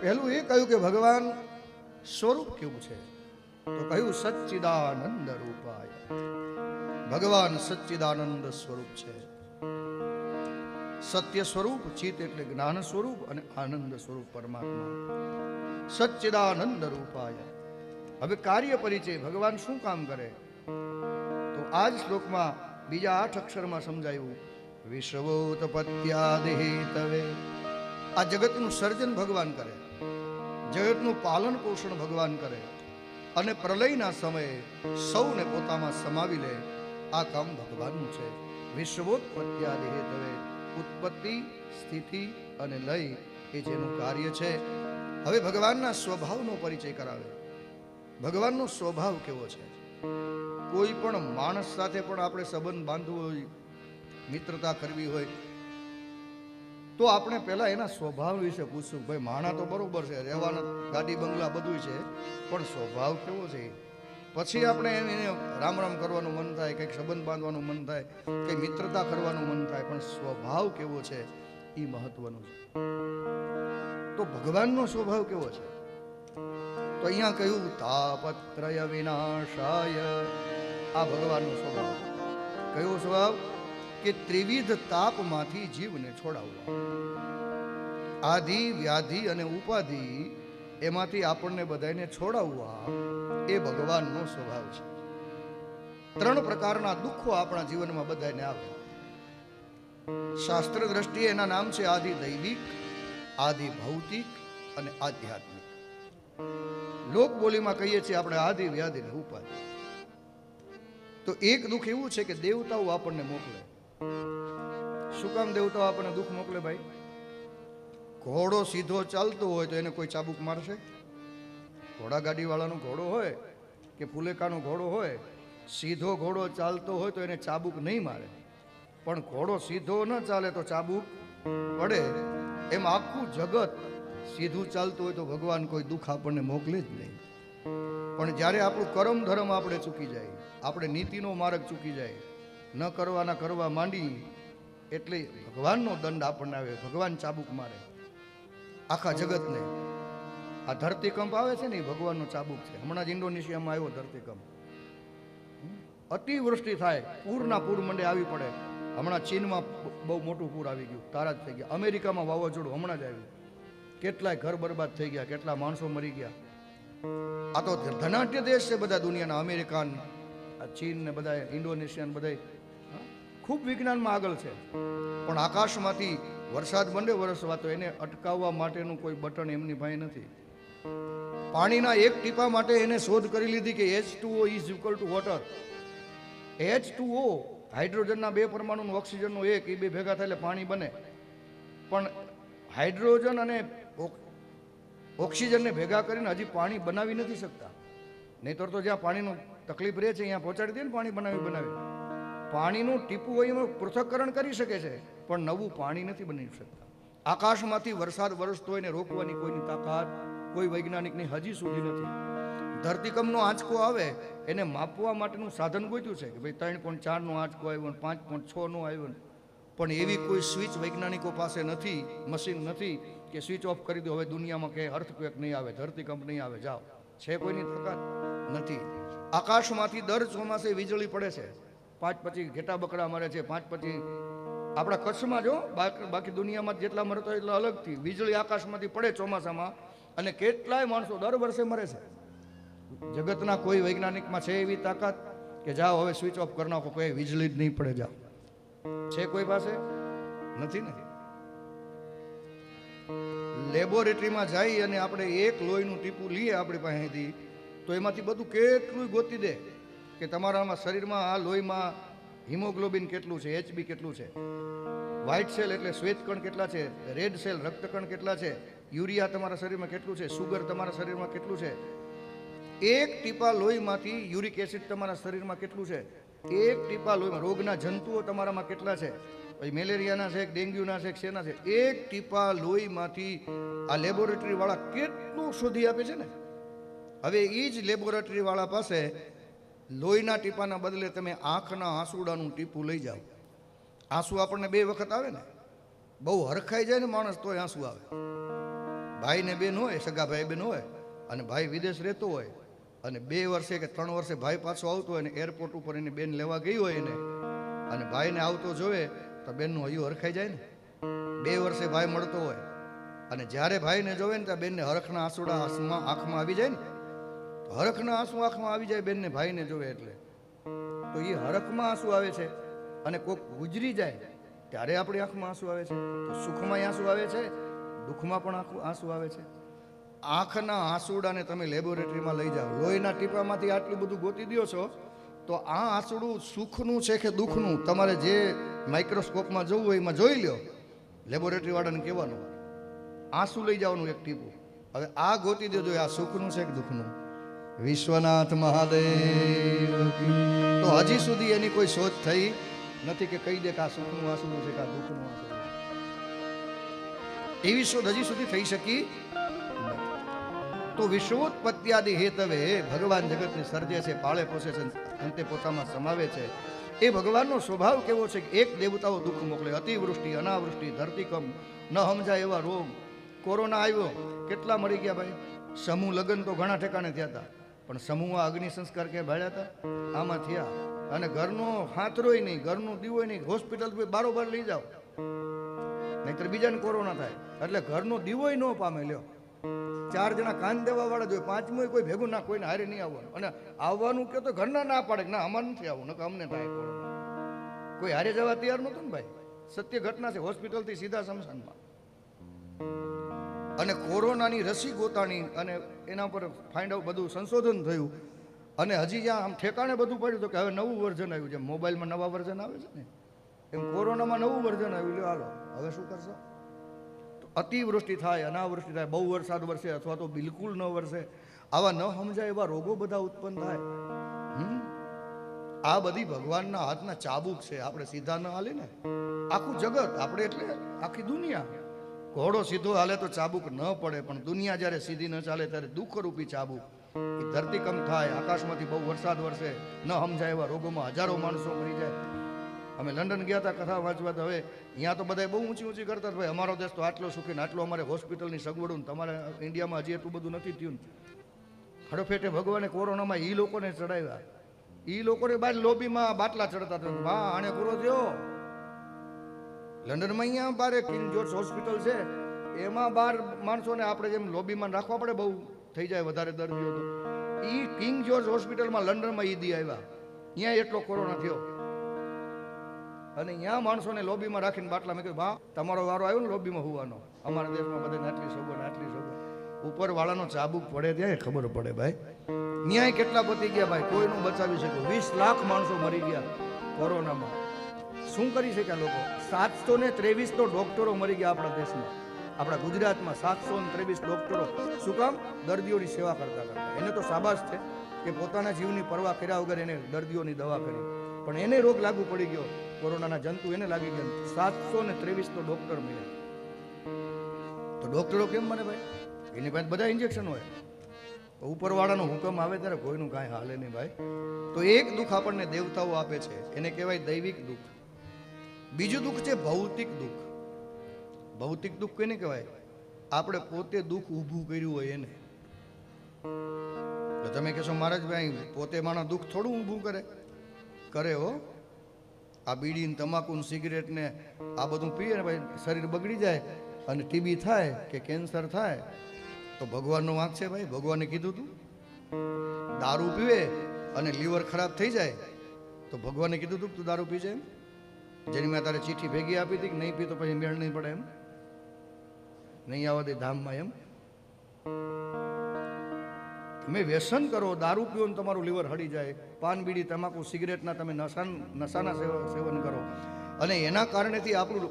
પહેલું એ કહ્યું કે ભગવાન સ્વરૂપ કેવું છે? તો કહ્યું સચ્ચિદાનંદ રૂપાય. ભગવાન સચ્ચિદાનંદ સ્વરૂપ છે. સત્ય સ્વરૂપ, ચિત એટલે જ્ઞાન સ્વરૂપ, અને આનંદ સ્વરૂપ પરમાત્મા. સચ્ચિદાનંદ રૂપાય. હવે કાર્ય પરિચય, ભગવાન શું કામ કરે? તો આ જ શ્લોકમાં બીજા 8 અક્ષરમાં સમજાયું. વિશ્વોત્પત્યાદિ હેતવે. આ જગતનું સર્જન ભગવાન કરે, જગતનું પાલન પોષણ ભગવાન કરે, અને પ્રલયના સમયે સૌને પોતામાં સમાવી લે. આ કામ ભગવાનનું છે. વિશ્વોત્પત્યાદિ હેતવે. ઉત્પત્તિ, સ્થિતિ અને લય એ જેનું કાર્ય છે. હવે ભગવાનના સ્વભાવનો પરિચય કરાવે. ભગવાનનો સ્વભાવ કેવો છે? કોઈ પણ માણસ સાથે પણ આપણે સંબંધ બાંધવો હોય, મિત્રતા કરવી હોય, તો આપણે પહેલા એના સ્વભાવ વિશે પૂછવું. ભાઈ માણા તો બરોબર છે, રહેવાના ગાડી બંગલા બધું છે, પણ સ્વભાવ કેવો છે? પછી આપણે એને રામ રામ કરવાનું મન થાય, કંઈક સંબંધ બાંધવાનું મન થાય, કંઈક મિત્રતા કરવાનું મન થાય, પણ સ્વભાવ કેવો છે એ મહત્વનું છે. તો ભગવાનનો સ્વભાવ કેવો છે? તો અહીંયા કહ્યું તાપત્રય વિનાશાય. આ ભગવાનનો સ્વભાવ. કયો સ્વભાવ? કે ત્રિવિધ તાપમાંથી જીવને છોડાવવા. આદિ, વ્યાધિ અને ઉપાધિ એમાંથી આપણને બધાને છોડાવવા એ ભગવાનનો સ્વભાવ છે. 3 પ્રકારના દુઃખો આપણા જીવનમાં બધાને આવે. શાસ્ત્ર દ્રષ્ટિએ એના નામ છે આદિ દૈવિક, આદિ ભૌતિક અને આધ્યાત્મિક. લોક બોલીમાં કહીએ છીએ આપણે આદિ, વ્યાધિ ને ઉપાધિ. તો એક દુઃખ એવું છે કે દેવતાઓ આપણને મોકલે. શું કામ દેવતાઓ આપણને દુઃખ મોકલે ભાઈ? ઘોડો સીધો ચાલતો હોય તો એને કોઈ ચાબુક મારશે? ઘોડા ગાડી વાળાનો ઘોડો હોય કે ફુલેકાનો ઘોડો હોય, સીધો ઘોડો ચાલતો હોય તો એને ચાબુક નહીં મારે. પણ ઘોડો સીધો ન ચાલે તો ચાબુક પડે. એમ આખું જગત સીધું ચાલતું હોય તો ભગવાન કોઈ દુઃખ આપણને મોકલે જ નહીં. પણ જ્યારે આપણું કરમ ધર્મ આપણે ચૂકી જાય, આપણે નીતિનો માર્ગ ચૂકી જાય, ન કરવાના કરવા માંડી, એટલે ભગવાનનો દંડ આપણને આવે. ભગવાન ચાબુક મારે આખા જગતને. આ ધરતીકંપ આવે છે ને એ ભગવાનનો ચાબુક છે. હમણાં જ ઇન્ડોનેશિયામાં આવ્યો ધરતીકંપ. અતિવૃષ્ટિ થાય, પૂરના પૂર મંડે આવી પડે, હમણાં ચીનમાં બહુ મોટું પૂર આવી ગયું, તારા જ થઈ ગયા. અમેરિકામાં વાવાઝોડું હમણાં જ આવ્યું, કેટલાય ઘર બરબાદ થઈ ગયા, કેટલા માણસો મરી ગયા. આ તો ધનાઢ્ય દેશ છે બધા દુનિયાના, અમેરિકા, ચીન ને બધા, ઇન્ડોનેશિયા બધા ખૂબ વિજ્ઞાનમાં આગળ છે. પણ આકાશમાંથી વરસાદ મંડે વરસવા તો એને અટકાવવા માટેનું કોઈ બટન એમની પાસે નથી. પાણીના એક ટીપા માટે એને શોધ કરી લીધી કે H2O is equal to water. H2O હાઇડ્રોજનના 2 પરમાણુ, ઓક્સિજનનો 1, એ 2 ભેગા થાય એટલે પાણી બને. પણ હાઇડ્રોજન અને ઓક્સિજનને ભેગા કરીને હજી પાણી બનાવી નથી શકતા. નહીંતર તો જ્યાં પાણીનો તકલીફ રહે છે ત્યાં પહોંચાડી દે ને પાણી બનાવી. પાણીનું ટીપું હોય એમાં પૃથ્થકરણ કરી શકે છે, પણ નવું પાણી નથી બનાવી શકતા. આકાશમાંથી વરસાદ વરસતો હોય ને રોકવાની કોઈની તાકાત કોઈ વૈજ્ઞાનિકની હજી સુધી નથી. ધરતીકંપનો આંચકો આવે એને માપવા માટેનું સાધન ગોત્યું છે કે ભાઈ 3.4નો આંચકો આવ્યો, 5.6નો આવ્યો, પણ એવી કોઈ સ્વિચ વૈજ્ઞાનિકો પાસે નથી, મશીન નથી કે સ્વિચ ઓફ કરી દો હવે દુનિયામાં કે અર્થક્વેક નહીં આવે, ધરતીકંપ નહીં આવે, જાઓ. છે કોઈની તાકાત નથી. આકાશમાંથી દર ચોમાસે વીજળી પડે છે, 5 પછી ઘેટા બકડા મરે છે, 5 પછી આપણા કચ્છમાં જો, બાકી દુનિયામાં જેટલા મરતા એટલા અલગથી વીજળી આકાશમાંથી પડે ચોમાસામાં, અને કેટલાય માણસો દર વર્ષે મરે છે. જગતના કોઈ વૈજ્ઞાનિકમાં છે એવી તાકાત કે જાઓ હવે સ્વિચ ઓફ કરી નાખો, કોઈ વીજળી જ નહીં પડે, જાઓ? છે કોઈ પાસે? નથી ને. લેબોરેટરીમાં જઈ અને આપણે એક લોહીનું ટીપું લઈએ આપણી પાસેથી, તો એમાંથી બધું કેટલું ગોતી દે કે તમારામાં શરીરમાં આ લોહીમાં હિમોગ્લોબિન કેટલું છે, HB કેટલું છે, વ્હાઇટ સેલ એટલે શ્વેત કણ કેટલા છે, રેડ સેલ રક્તકણ કેટલા છે, યુરિયા તમારા શરીરમાં કેટલું છે, સુગર તમારા શરીરમાં કેટલું છે, એક ટીપા લોહીમાંથી યુરિક એસિડ તમારા શરીરમાં કેટલું છે, એક ટીપા લોહીમાં રોગના જંતુઓ તમારામાં કેટલા છે, પછી મેલેરિયાના છે, ડેન્ગ્યુના છે, શેના છે, એક ટીપા લોહીમાંથી આ લેબોરેટરી વાળા કેટલું શોધી આપે છે ને. હવે એ જ લેબોરેટરી વાળા પાસે લોહીના ટીપાના બદલે તમે આંખના આંસુડાનું ટીપું લઈ જાઓ. આંસુ આપણને 2 વખત આવે ને, બહુ હરખાઈ જાય ને માણસ તોય આંસુ આવે. ભાઈ ને બેન હોય, સગા ભાઈ બેન હોય, અને ભાઈ વિદેશ રહેતો હોય, અને 2 વર્ષે કે 3 વર્ષે ભાઈ પાછો આવતો હોય ને એરપોર્ટ ઉપર એને બેન લેવા ગઈ હોય એને, અને ભાઈને આવતો જોવે તો બેનનું હૈયું હરખાઈ જાય ને. 2 વર્ષે ભાઈ મળતો હોય અને જ્યારે ભાઈને જોવે ને ત્યાં બેનને હરખના આંસુડા આંખમાં આવી જાય ને, તો હરખના આંસુ આંખમાં આવી જાય બેનને ભાઈને જોવે એટલે. તો એ હરખમાં આંસુ આવે છે, અને કોઈક ગુજરી જાય ત્યારે આપણી આંખમાં આંસુ આવે છે. તો સુખમાં આંસુ આવે છે, દુઃખમાં પણ આંસુ આવે છે. આંખના આંસુડાને તમે લેબોરેટરીમાં લઈ જાઓ, લોહીના ટીપામાંથી આટલું બધું ગોતી દો છો, તો આ આંસુડું સુખનું છે કે દુઃખનું તમારે જે માઇક્રોસ્કોપમાં જોવું હોય એમાં જોઈ લો. લેબોરેટરી વાળાને કહેવાનું આંસુ લઈ જવાનું એક ટીપું, હવે આ ગોતી દેજો આ સુખનું છે કે દુઃખનું. વિશ્વનાથ મહાદેવ. તો હજી સુધી એની કોઈ શોધ થઈ નથી કે કહી દે કે આ સુખનું આંસુડું છે કે આ દુઃખનું આંસુડું છે. એવી શોધ હજી સુધી થઈ શકી. તો વિશ્વોત્પત્યાદિ હેતવે ભગવાન જગતને સર્જે છે, પાળે પોષે છે, અંતે પોતામાં સમાવે છે. એ ભગવાનનો સ્વભાવ કેવો છે કે એક દેવતાઓ દુઃખ મોકલે, અતિવૃષ્ટિ, અનાવૃષ્ટિ, ધરતીકંપ, ન સમજાય એવા રોગ. કોરોના આવ્યો, કેટલા મરી ગયા ભાઈ. સમૂહ લગ્ન તો ઘણા ઠેકાણે થયા હતા, પણ સમૂહમાં અગ્નિ સંસ્કાર ક્યાં ભાડ્યા હતા? આમાં થયા. અને ઘરનો હાથરોય નહીં, ઘરનું દીવો નહીં, હોસ્પિટલ બારોબાર લઈ જાઓ, નહીતર બીજાને કોરોના થાય. એટલે ઘરનો દીવોય ન પામે. લ્યો, 4 જણા કાન દેવા વાળા જોઈએ, 5મું કોઈ ભેગું ના, કોઈને હારે નહીં આવવાનું. અને આવવાનું કે તો ઘરના ના પાડે કે ના અમારે નથી આવવું, નકર અમને થાય કોરોના. કોઈ હારે જવા તૈયાર નહોતું ને ભાઈ. સત્ય ઘટના છે. હોસ્પિટલથી સીધા સ્મશાનમાં. અને કોરોનાની રસી ગોતાણી અને એના પર ફાઇન્ડ આઉટ બધું સંશોધન થયું, અને હજી જ્યાં આમ ઠેકાણે બધું પડ્યું તો કે હવે નવું વર્ઝન આવ્યું. જેમ મોબાઈલમાં નવા વર્ઝન આવે છે ને, એમ કોરોનામાં નવું વર્ઝન આવ્યું. લ્યો હાલો, હવે શું કરશો? અતિવૃષ્ટિ થાય, અનાવૃષ્ટિ થાય, બહુ વરસાદ વરસે અથવા તો બિલકુલ ન વરસે, આવા ન સમજાય એવા રોગો બધા ઉત્પન્ન થાય. આ બધી ભગવાનના હાથના ચાબુક છે. આપણે સીધા ન હાલે ને, આખું જગત, આપણે એટલે આખી દુનિયા. ઘોડો સીધો હાલે તો ચાબુક ન પડે, પણ દુનિયા જ્યારે સીધી ન ચાલે ત્યારે દુઃખરૂપી ચાબુક. ધરતીકંપ થાય, આકાશમાંથી બહુ વરસાદ વરસે, ન સમજાય એવા રોગોમાં હજારો માણસો મરી જાય. અમે લંડન ગયા હતા કથા વાંચવા, તો હવે અહીંયા તો બધા બહુ ઊંચી ઊંચી કરતા, ભાઈ અમારો દેશ તો આટલો સુખી ને આટલો અમારે હોસ્પિટલની સગવડું, તમારે ઇન્ડિયામાં હજી એટલું બધું નથી થયું. હડફેટે ભગવાને કોરોનામાં એ લોકોને ચડાવ્યા. એ લોકોને બાદ લોબીમાં બાટલા ચડતા હતા, વાહ આને પૂરો થયો, લંડનમાં અહીંયા બાર કિંગ જોર્જ હોસ્પિટલ છે, એમાં 12 માણસોને આપણે જેમ લોબીમાં રાખવા પડે, બહુ થઈ જાય વધારે દર્દીઓ તો એ કિંગ જોર્જ હોસ્પિટલમાં લંડનમાં ઈદી આવ્યા, અહીંયા એટલો કોરોના થયો અને અહીંયા માણસોને લોબીમાં રાખીને બાટલા મેં કીધું, હા તમારો વારો આવ્યો ને લોબીમાં હોવાનો, અમારા દેશમાં બધાને આટલી સગવડ ઉપર વાળાનો ચાબુક પડે ત્યાં ખબર પડે ભાઈ. ન્યાય કેટલા પતી ગયા ભાઈ, કોઈનું બચાવી શક્યું. 20 લાખ માણસો મરી ગયા કોરોનામાં. શું કરી શક્યા લોકો? 723 તો ડોક્ટરો મરી ગયા આપણા દેશમાં, આપણા ગુજરાતમાં 723 ડોક્ટરો. શું કામ? દર્દીઓની સેવા કરતા કરતા. એને તો શાબાશ છે કે પોતાના જીવની પરવા કર્યા વગર એને દર્દીઓની દવા કરી, પણ એને રોગ લાગુ પડી ગયો, કોરોનાના જંતુ એને લાગી ગયા. 723 તો ડોક્ટર મળ્યા. તો ડોક્ટરો કેમ બને ભાઈ? એની પાસે બધા ઇન્જેક્શન હોય. ઉપરવાળાનો હુકમ આવે ત્યારે કોઈનું કાંઈ હાલે નહીં ભાઈ. તો એક દુઃખ આપણને દેવતાઓ આપે છે, એને કહેવાય દૈવિક દુઃખ. બીજું દુઃખ છે ભૌતિક દુઃખ. ભૌતિક દુઃખ કોને કહેવાય? આપણે પોતે દુઃખ ઊભું કર્યું હોય એને. તો તમે કહેશો મહારાજ ભાઈ પોતે માણસ દુઃખ થોડું ઊભું કરે હો. આ બીડી ને તમાકુ ને સિગરેટ ને આ બધું પીએ ને ભાઈ, શરીર બગડી જાય અને ટીબી થાય કે કેન્સર થાય તો ભગવાનનો વાંક છે ભાઈ? ભગવાને કીધું તું. દારૂ પીવે અને લીવર ખરાબ થઈ જાય તો ભગવાને કીધું તું તું દારૂ પીજે એમ? જેની મેં તારે ચીઠી ભેગી આપી હતી કે નહીં પી તો પછી મેળ નહીં પડે એમ, નહીં આવવા દે ધામમાં એમ? તમે વ્યસન કરો, દારૂ પીવો ને તમારું લીવર હળી જાય, પાન બીડી તમાકુ સિગરેટના તમે નશાના સેવન કરો અને એના કારણેથી આપણું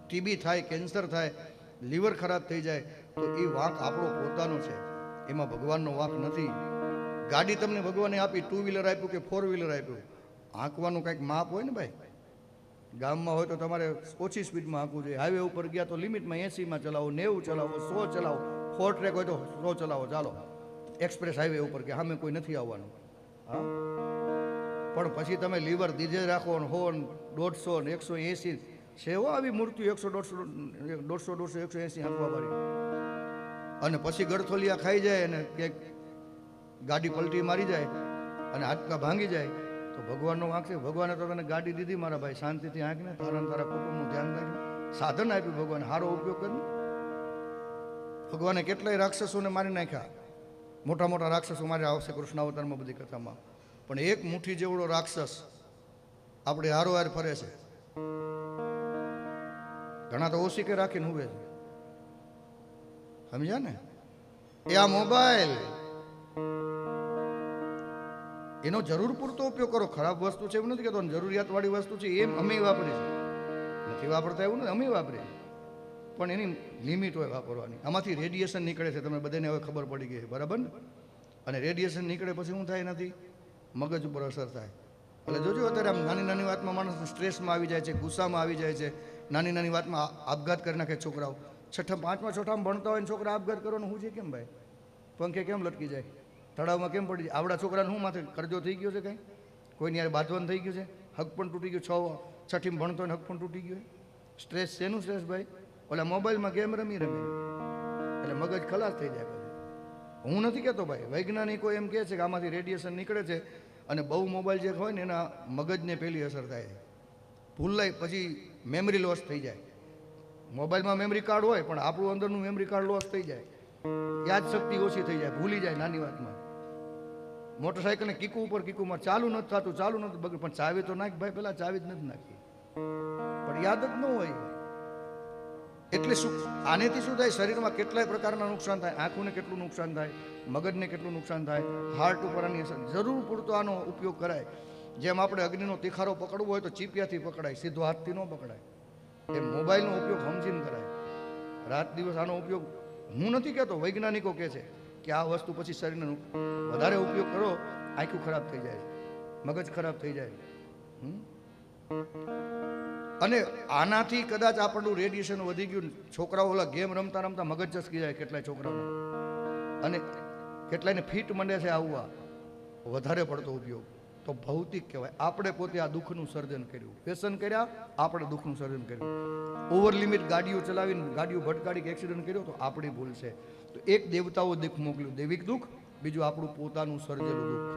ટીબી થાય, કેન્સર થાય, લીવર ખરાબ થઈ જાય, તો એ વાંક આપણો પોતાનો છે, એમાં ભગવાનનો વાંક નથી. ગાડી તમને ભગવાને આપી, 2 વ્હીલર આપ્યું કે 4 વ્હીલર આપ્યું, હાંકવાનું કંઈક માપ હોય ને ભાઈ. ગામમાં હોય તો તમારે ઓછી સ્પીડમાં હાંકવું જોઈએ. હાઈવે ઉપર ગયા તો લિમિટમાં 80માં ચલાવો, 90 ચલાવો, 100 ચલાવો. 4 ટ્રેક હોય તો 100 ચલાવો. ચાલો એક્સપ્રેસ હાઈવે ઉપર કે સામે કોઈ નથી આવવાનું. હા, પણ પછી તમે લીવર દીધે રાખો ને 100, 150 ને 180 સેવો આવી મૃત્યુ 100, 180 હાંકવા પાડી અને પછી ગળથોલિયા ખાઈ જાય અને ક્યાંક ગાડી પલટી મારી જાય અને હાડકા ભાંગી જાય તો ભગવાનનો વાંક છે? ભગવાને તો તને ગાડી દીધી મારા ભાઈ, શાંતિથી હાંકને, તારા કુટુંબનું ધ્યાન રાખે, સાધન આપ્યું ભગવાન, સારો ઉપયોગ કરી. ભગવાને કેટલાય રાક્ષસોને મારી નાખ્યા, મોટા મોટા રાક્ષસો મારી આવશે કૃષ્ણ અવતારમાં બધી કથામાં, પણ એક મુઠ્ઠી જેવડો રાક્ષસ આપણે હારોહાર ફરે છે. ઘણા તો ઓછી કે રાખીને ઉભે છે, સમજ્યા ને? એ આ મોબાઈલ એનો જરૂર પૂરતો ઉપયોગ કરો. ખરાબ વસ્તુ છે એવું નથી કહેતો, જરૂરિયાત વાળી વસ્તુ છે એમ અમે વાપરીએ છીએ, નથી વાપરતા એવું નથી, અમે વાપરીએ, પણ એની લિમિટ હોય વાપરવાની. આમાંથી રેડિયેશન નીકળે છે, તમને બધાને હવે ખબર પડી ગઈ છે, બરાબર ને? અને રેડિયેશન નીકળે પછી શું થાય? નથી, મગજ ઉપર અસર થાય. એટલે જોજો અત્યારે આમ નાની નાની વાતમાં માણસ સ્ટ્રેસમાં આવી જાય છે, ગુસ્સામાં આવી જાય છે, નાની નાની વાતમાં આપઘાત કરી નાખે છોકરાઓ. 6ઠા 5મા 6ઠામાં ભણતા હોય ને છોકરા આપઘાત કરવાનું શું છે? કેમ ભાઈ? પંખે કેમ લટકી જાય? તળાવમાં કેમ પડી જાય? આવડા છોકરાને શું માથે કરજો થઈ ગયો છે? કંઈ કોઈની યાર બાંધવાનું થઈ ગયું છે? હક પણ તૂટી ગયો? 6ઠીમાં ભણતો હોય ને હક પણ તૂટી ગયો? સ્ટ્રેસ શેનું સ્ટ્રેસ ભાઈ? ઓલા મોબાઈલમાં ગેમ રમી એટલે મગજ ખલાસ થઈ જાય. હું નથી કહેતો ભાઈ, વૈજ્ઞાનિકો એમ કહે છે કે આમાંથી રેડિયેશન નીકળે છે અને બહુ મોબાઈલ જે હોય ને એના મગજને પહેલી અસર થાય છે, ભૂલાય, પછી મેમરી લોસ થઈ જાય. મોબાઈલમાં મેમરી કાર્ડ હોય પણ આપણું અંદરનું મેમરી કાર્ડ લોસ થઈ જાય, યાદ શક્તિ ઓછી થઈ જાય, ભૂલી જાય નાની વાતમાં. મોટરસાઇકલને કીકું ઉપર કીકુમાં ચાલુ નથી થતું, ચાલુ નથી બગડ્યું, પણ ચાવી તો નાખ ભાઈ, પેલા ચાવી જ નથી નાખી, પણ યાદ જ ન હોય. એટલે શું આનેથી શું થાય? શરીરમાં કેટલાય પ્રકારના નુકસાન થાય. આંખોને કેટલું નુકસાન થાય, મગજને કેટલું નુકસાન થાય, હાર્ટ ઉપર આની અસર. જરૂર પૂરતો આનો ઉપયોગ કરાય. જેમ આપણે અગ્નિનો તીખારો પકડવો હોય તો ચીપિયાથી પકડાય, સીધો હાથથી ન પકડાય. એમ મોબાઈલનો ઉપયોગ સમજીને કરાય. રાત દિવસ આનો ઉપયોગ હું નથી કહેતો, વૈજ્ઞાનિકો કહે છે કે આ વસ્તુ પછી શરીરનો વધારે ઉપયોગ કરો, આંખું ખરાબ થઈ જાય, મગજ ખરાબ થઈ જાય. અને આનાથી કદાચ આપણું રેડિયેશન વધી ગયું. છોકરાઓ ઓલા ગેમ રમતા રમતા મગજ ચસકી જાય કેટલાય છોકરાઓને, અને કેટલાયને ફીટ મંડે છે આવવા વધારે પડતો ઉપયોગ. તો ભૌતિક કહેવાય. આપણે પોતે આ દુઃખનું સર્જન કર્યું, વ્યસન કર્યા, આપણે દુઃખનું સર્જન કર્યું. ઓવર લિમિટ ગાડીઓ ચલાવીને ગાડીઓ ભટકાડી કે એક્સિડન્ટ કર્યો તો આપણી ભૂલ છે. તો એક દેવતાઓ દુઃખ મોકલ્યું, દૈવિક દુઃખ, બીજું આપણું પોતાનું સર્જેલું દુઃખ.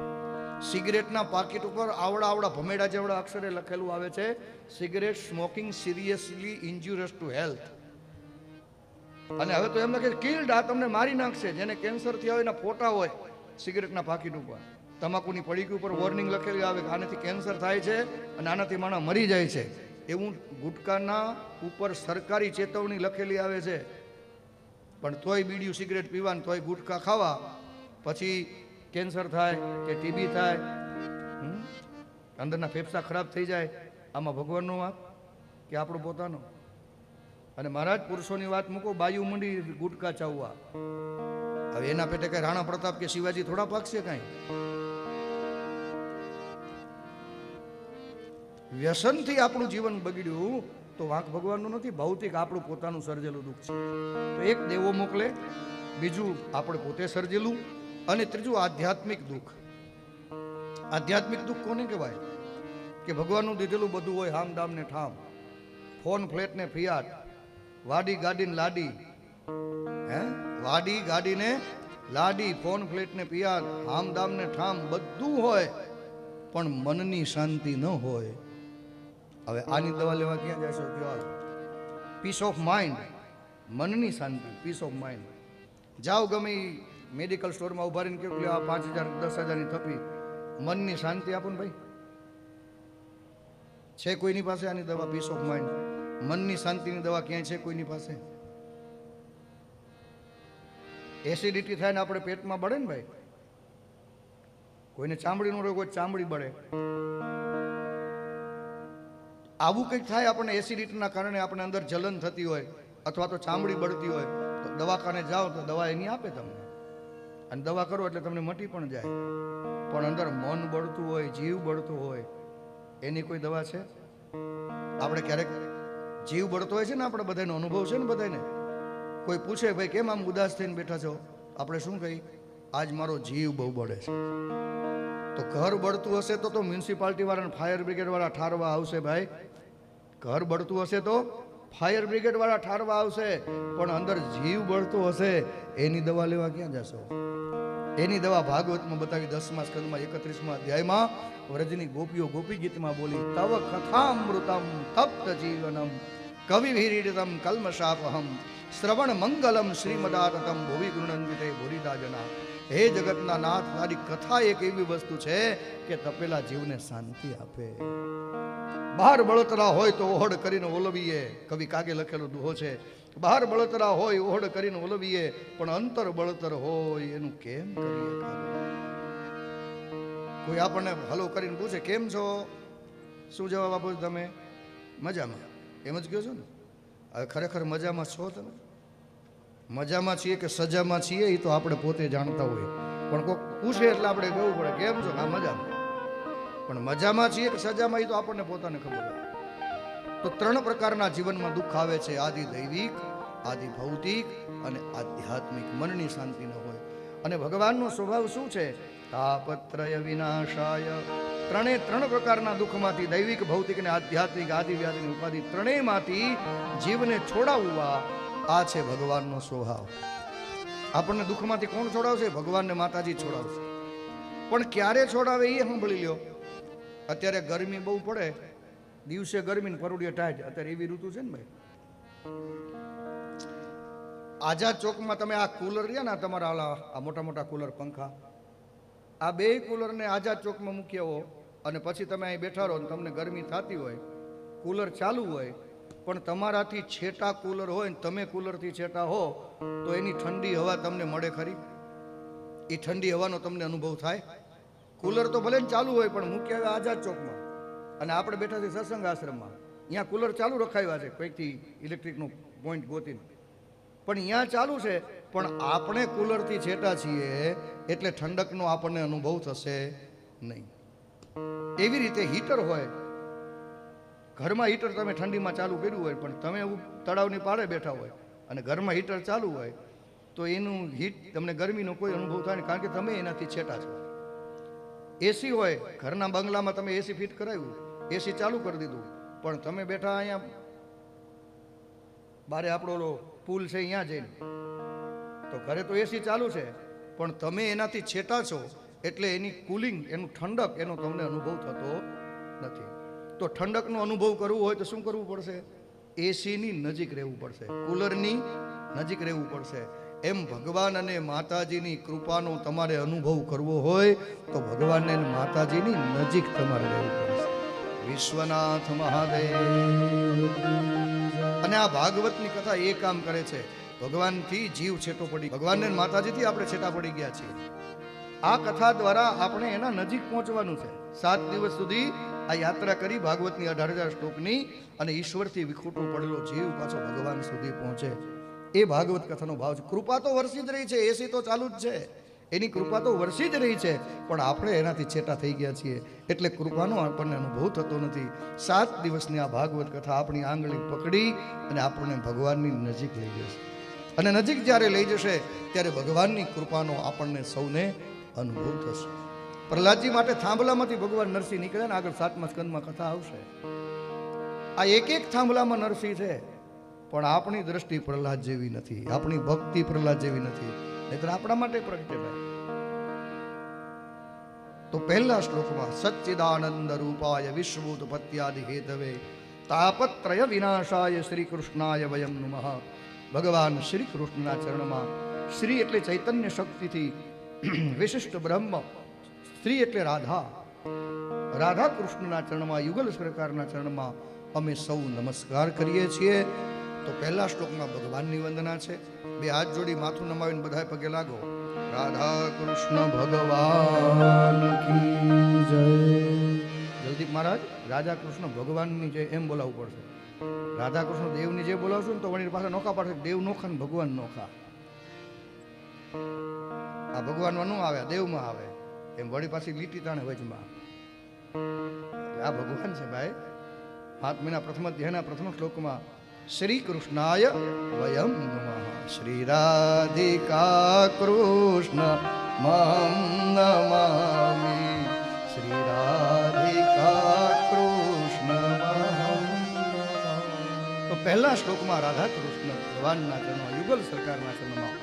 સિગરેટના પાકીટ ઉપર આવડા આવડા ભમેડા જેવડા અક્ષરે લખેલું આવે છે, cigarette smoking seriously injurious to health. અને હવે તો એમ લખે કિલ્ડ, આ તમને મારી નાખશે. જેને કેન્સર થયા હોય એના ફોટા હોય સિગરેટના પાકીટ ઉપર, તમાકુની પડીકી ઉપર વોર્નિંગ લખેલી આવે કે આનાથી કેન્સર થાય છે અને આનાથી માણસ મરી જાય છે. એવું ગુટકાના ઉપર સરકારી ચેતવણી લખેલી આવે છે. પણ તોય બીડીયું સિગરેટ પીવાનું, તોય ગુટકા ખાવા, પછી કેન્સર થાય કે ટીબી થાય, અંદરના ફેફસા ખરાબ થઈ જાય. આમાં ભગવાનનો વાંક કે આપણો પોતાનો? અને મહારાજ પુરુષોની વાત મૂકો, બાયુ મંડી ગુટકા ચાવવા. હવે એના પેટે કઈ રાણા પ્રતાપ કે શિવાજી થોડા પાકશે કાંઈ? વ્યસનથી આપણું જીવન બગડ્યું તો વાંક ભગવાનનો નથી, ભૌતિક આપણું પોતાનું સર્જેલું દુઃખ છે. તો એક દેવો મોકલે, બીજું આપણે પોતે સર્જેલું, અને ત્રીજું આધ્યાત્મિક દુઃખ. આધ્યાત્મિક દુઃખ કોને કહેવાય? કે ભગવાનનું દીધેલું બધું હોય, હામ દામ ને ઠામ, ફોન ફ્લેટ ને ફિયાટ, વાડી ગાડી ને લાડી, વાડી ગાડી ને લાડી, ફોન ફ્લેટ ને પિયાટ, હામ દામ ને ઠામ બધું હોય, પણ મનની શાંતિ ન હોય. હવે આની દવા લેવા ક્યાં જશો? કયો પીસ ઓફ માઇન્ડ, મનની શાંતિ, પીસ ઓફ માઇન્ડ. જાઓ ગમે મેડિકલ સ્ટોરમાં ઉભા રહીને કેવું, આ 5,000 10,000ની થપી, મનની શાંતિ આપો ને ભાઈ. છે કોઈની પાસે આની દવા? પીસ ઓફ માઇન્ડ, મનની શાંતિની દવા ક્યાંય છે કોઈની પાસે? એસિડિટી થાય ને આપણે પેટમાં બળે ને ભાઈ, કોઈને ચામડીનો રોગ હોય ચામડી બળે, આવું કંઈક થાય આપણને એસિડિટીના કારણે, આપણે અંદર જલન થતી હોય અથવા તો ચામડી બળતી હોય, તો દવાખાને જાઓ તો દવા એની આપે તમને, અને દવા કરો એટલે તમને મટી પણ જાય. પણ અંદર મન બળતું હોય, જીવ બળતો હોય, એની કોઈ દવા છે? આપણે ક્યારેક જીવ બળતો હોય છે ને, આપણે બધાનો અનુભવ છે ને બધાને. કોઈ પૂછે ભાઈ કેમ આમ ઉદાસ થઈને બેઠા છો, આપણે શું કહી? આજ મારો જીવ બહુ બળે છે. તો ઘર બળતું હશે તો મ્યુનિસિપાલિટી વાળા, ફાયર બ્રિગેડ વાળા ઠારવા આવશે ભાઈ. ઘર બળતું હશે તો ફાયર બ્રિગેડ વાળા ઠારવા આવશે, પણ અંદર જીવ બળતો હશે એની દવા લેવા ક્યાં જશો? એની દવા ભાગવતમાં બતાવી 10મા સ્કંદમાં 31મા અધ્યાયમાં. વ્રજની ગોપીઓ ગોપી ગીતમાં બોલી, તવ કથામૃતમ તપ્ત જીવનમ કવિભીરીડિતમ કલ્મશાપહમ શ્રવણ મંગલમ શ્રીમદાતતમ ભુવિ ગૃણંદિતે ભુરિદા જના. હે જગતના નાથ, તારી કથા એક એવી વસ્તુ છે કે તપેલા જીવને શાંતિ આપે. બહાર બળતરા હોય તો ઓહડ કરીને ઓલવીએ, કવિ કાગે લખેલો દુહો છે. બહાર બળતરા હોય ઓહડ કરીને ઓલવીએ, પણ અંતર બળતર હોય એનું કેમ કરીએ? કોઈ આપણને હલો કરીને પૂછે કેમ છો, શું જવાબ આપો તમે? મજામાં. એમ જ કહો છો ને? હવે ખરેખર મજામાં છો તમે? મજામાં છીએ કે સજામાં છીએ એ તો આપણે પોતે જાણતા હોઈએ, પણ કોઈ પૂછે એટલે આપણે કહેવું પડે કેમ છો? આ મજામાં. પણ મજામાં છીએ કે સજામાં એ તો આપણને પોતાને ખબર હોય. તો 3 પ્રકારના જીવનમાં દુઃખ આવે છે, આદિ દૈવિક, આદિ ભૌતિક અને આધ્યાત્મિક. મનની શાંતિ ન હોય. અને ભગવાનનો સ્વભાવ શું છે? તાપત્રય વિનાશાય. 3 પ્રકારના દુઃખમાંથી, દૈવિક, ભૌતિક અને આધ્યાત્મિક, આદિ વ્યાધિ ઉપાધિ, 3માંથી જીવને છોડાવવા, આ છે ભગવાનનો સ્વભાવ. આપણને દુઃખમાંથી કોણ છોડાવશે? ભગવાનને માતાજી છોડાવશે. પણ ક્યારે છોડાવે એ સાંભળી લ્યો. અત્યારે ગરમી બહુ પડે, દિવસે ગરમી ને પરોડીએ ટાઈટ, અત્યારે એવી ઋતુ છે ને ભાઈ. આઝાદ ચોકમાં તમે આ કુલર રહ્યા ને, તમારા આ મોટા મોટા કુલર, પંખા, આ 2 કુલરને આઝાદ ચોકમાં મૂક્યા હો, અને પછી તમે અહીં બેઠા રહો, તમને ગરમી થતી હોય, કુલર ચાલુ હોય, પણ તમારાથી છેટા કુલર હોય ને તમે કુલરથી છેટા હો, તો એની ઠંડી હવા તમને મળે ખરી? એ ઠંડી હવાનો તમને અનુભવ થાય? કુલર તો ભલે ચાલુ હોય, પણ મૂક્યા આઝાદ ચોકમાં, અને આપણે બેઠા છીએ સત્સંગ આશ્રમમાં, અહીંયા કુલર ચાલુ રખાવ્યા છે કંઈકથી ઇલેક્ટ્રિકનો પોઈન્ટ ગોતીને, પણ અહીંયા ચાલુ છે, પણ આપણે કુલરથી છેટા છીએ એટલે ઠંડકનો આપણને અનુભવ થશે નહીં. એવી રીતે હીટર હોય, ઘરમાં હીટર તમે ઠંડીમાં ચાલુ કર્યું હોય, પણ તમે એવું તળાવની પાળે બેઠા હોય અને ઘરમાં હીટર ચાલુ હોય, તો એનું હીટ તમને ગરમીનો કોઈ અનુભવ થાય નહીં, કારણ કે તમે એનાથી છેટા છો. એસી હોય, ઘરના બંગલામાં તમે એસી ફિટ કરાવ્યું, એસી ચાલુ કરી દીધું, પણ તમે બેઠા અહીંયા બારે આપણો પુલ છે અહીંયા જઈને, તો ઘરે તો એસી ચાલુ છે, પણ તમે એનાથી છેટા છો એટલે એની કુલિંગ, એનું ઠંડક, એનો તમને અનુભવ થતો નથી. તો ઠંડકનો અનુભવ કરવો હોય તો શું કરવું પડશે? એસીની નજીક રહેવું પડશે, કુલરની નજીક રહેવું પડશે. એમ ભગવાન અને માતાજીની કૃપાનો તમારે અનુભવ કરવો હોય તો ભગવાન અને માતાજીની નજીક તમારે રહેવું પડશે. વિશ્વનાથ મહાદેવ. અને આ ભાગવતની કથા એ કામ કરે છે, ભગવાનથી જીવ છેટો પડી, ભગવાન અને માતાજીથી આપણે છેટા પડી ગયા છીએ. આ કથા દ્વારા આપણે એના નજીક પહોંચવાનું છે. 7 દિવસ સુધી આ યાત્રા કરી ભાગવતની 18,000 શ્લોકની, અને ઈશ્વરથી વિખૂટો પડેલો જીવ પાછો ભગવાન સુધી પહોંચે. એ ભાગવત કથાનો ભાવ છે. કૃપા તો વરસી જ રહી છે, એસી તો ચાલુ જ છે, એની કૃપા તો વરસી જ રહી છે, પણ આપણે એનાથી છેટા થઈ ગયા છીએ એટલે કૃપાનો આપણને અનુભવ થતો નથી. 7 દિવસની આ ભાગવત કથા આપણી આંગળી પકડી અને આપણને ભગવાનની નજીક લઈ જશે. અને નજીક જ્યારે લઈ જશે ત્યારે ભગવાનની કૃપાનો આપણને સૌને અનુભવ થશે. પ્રહલાદજી માટે થાંભલામાંથી ભગવાન નરસિંહ નીકળ્યા ને આગળ 7મા સ્કંદમાં કથા આવશે. આ એક એક થાંભલામાં નરસિંહ છે, પણ આપણી દ્રષ્ટિ પ્રહલાદ જેવી નથી, આપણી ભક્તિ પ્રહલાદ જેવી નથી, નહીતર આપણા માટે પ્રગટે ભાઈ. તો પહેલા શ્લોકમાં સચ્ચિદાનંદ રૂપાય વિશ્વભૂતપત્યાદિ હેતવે તાપત્રય વિનાશાય શ્રી કૃષ્ણાય વયમ નમઃ. ભગવાન શ્રી કૃષ્ણના ચરણમાં, શ્રી એટલે ચૈતન્ય શક્તિથી વિશિષ્ટ બ્રહ્મ, સ્ત્રી એટલે રાધા, રાધા કૃષ્ણના ચરણમાં, યુગલ સરકારના ચરણમાં અમે સૌ નમસ્કાર કરીએ છીએ. તો પહેલા શ્લોકમાં ભગવાનની વંદના છે. 2 હાથ જોડી માથું નમાવીને બધાએ પગે લાગો. રાધા કૃષ્ણ ભગવાન કી જય. જલ્દી મહારાજ, રાધા કૃષ્ણ ભગવાનની જય એમ બોલાવવું પડશે. રાધા કૃષ્ણ દેવની જય બોલાવશો ને તો વળી પાસે નોખા પાડશે, દેવ નોખા ને ભગવાન નોખા. આ ભગવાનમાં ન આવે, દેવમાં આવે, એમ વળી પાછી લીટી તાણે વચમાં. આ ભગવાન છે ભાઈ. 7 મહિના પ્રથમ અધ્યાયના પ્રથમ શ્લોકમાં શ્રી કૃષ્ણાય વયમ નમઃ. શ્રી રાધિકા કૃષ્ણ મહં નમામિ. શ્રી રાધિકા કૃષ્ણ મહં. તો પહેલા શ્લોકમાં રાધા કૃષ્ણ ભગવાનના ચરણમાં, યુગલ સરકારના ચરણમાં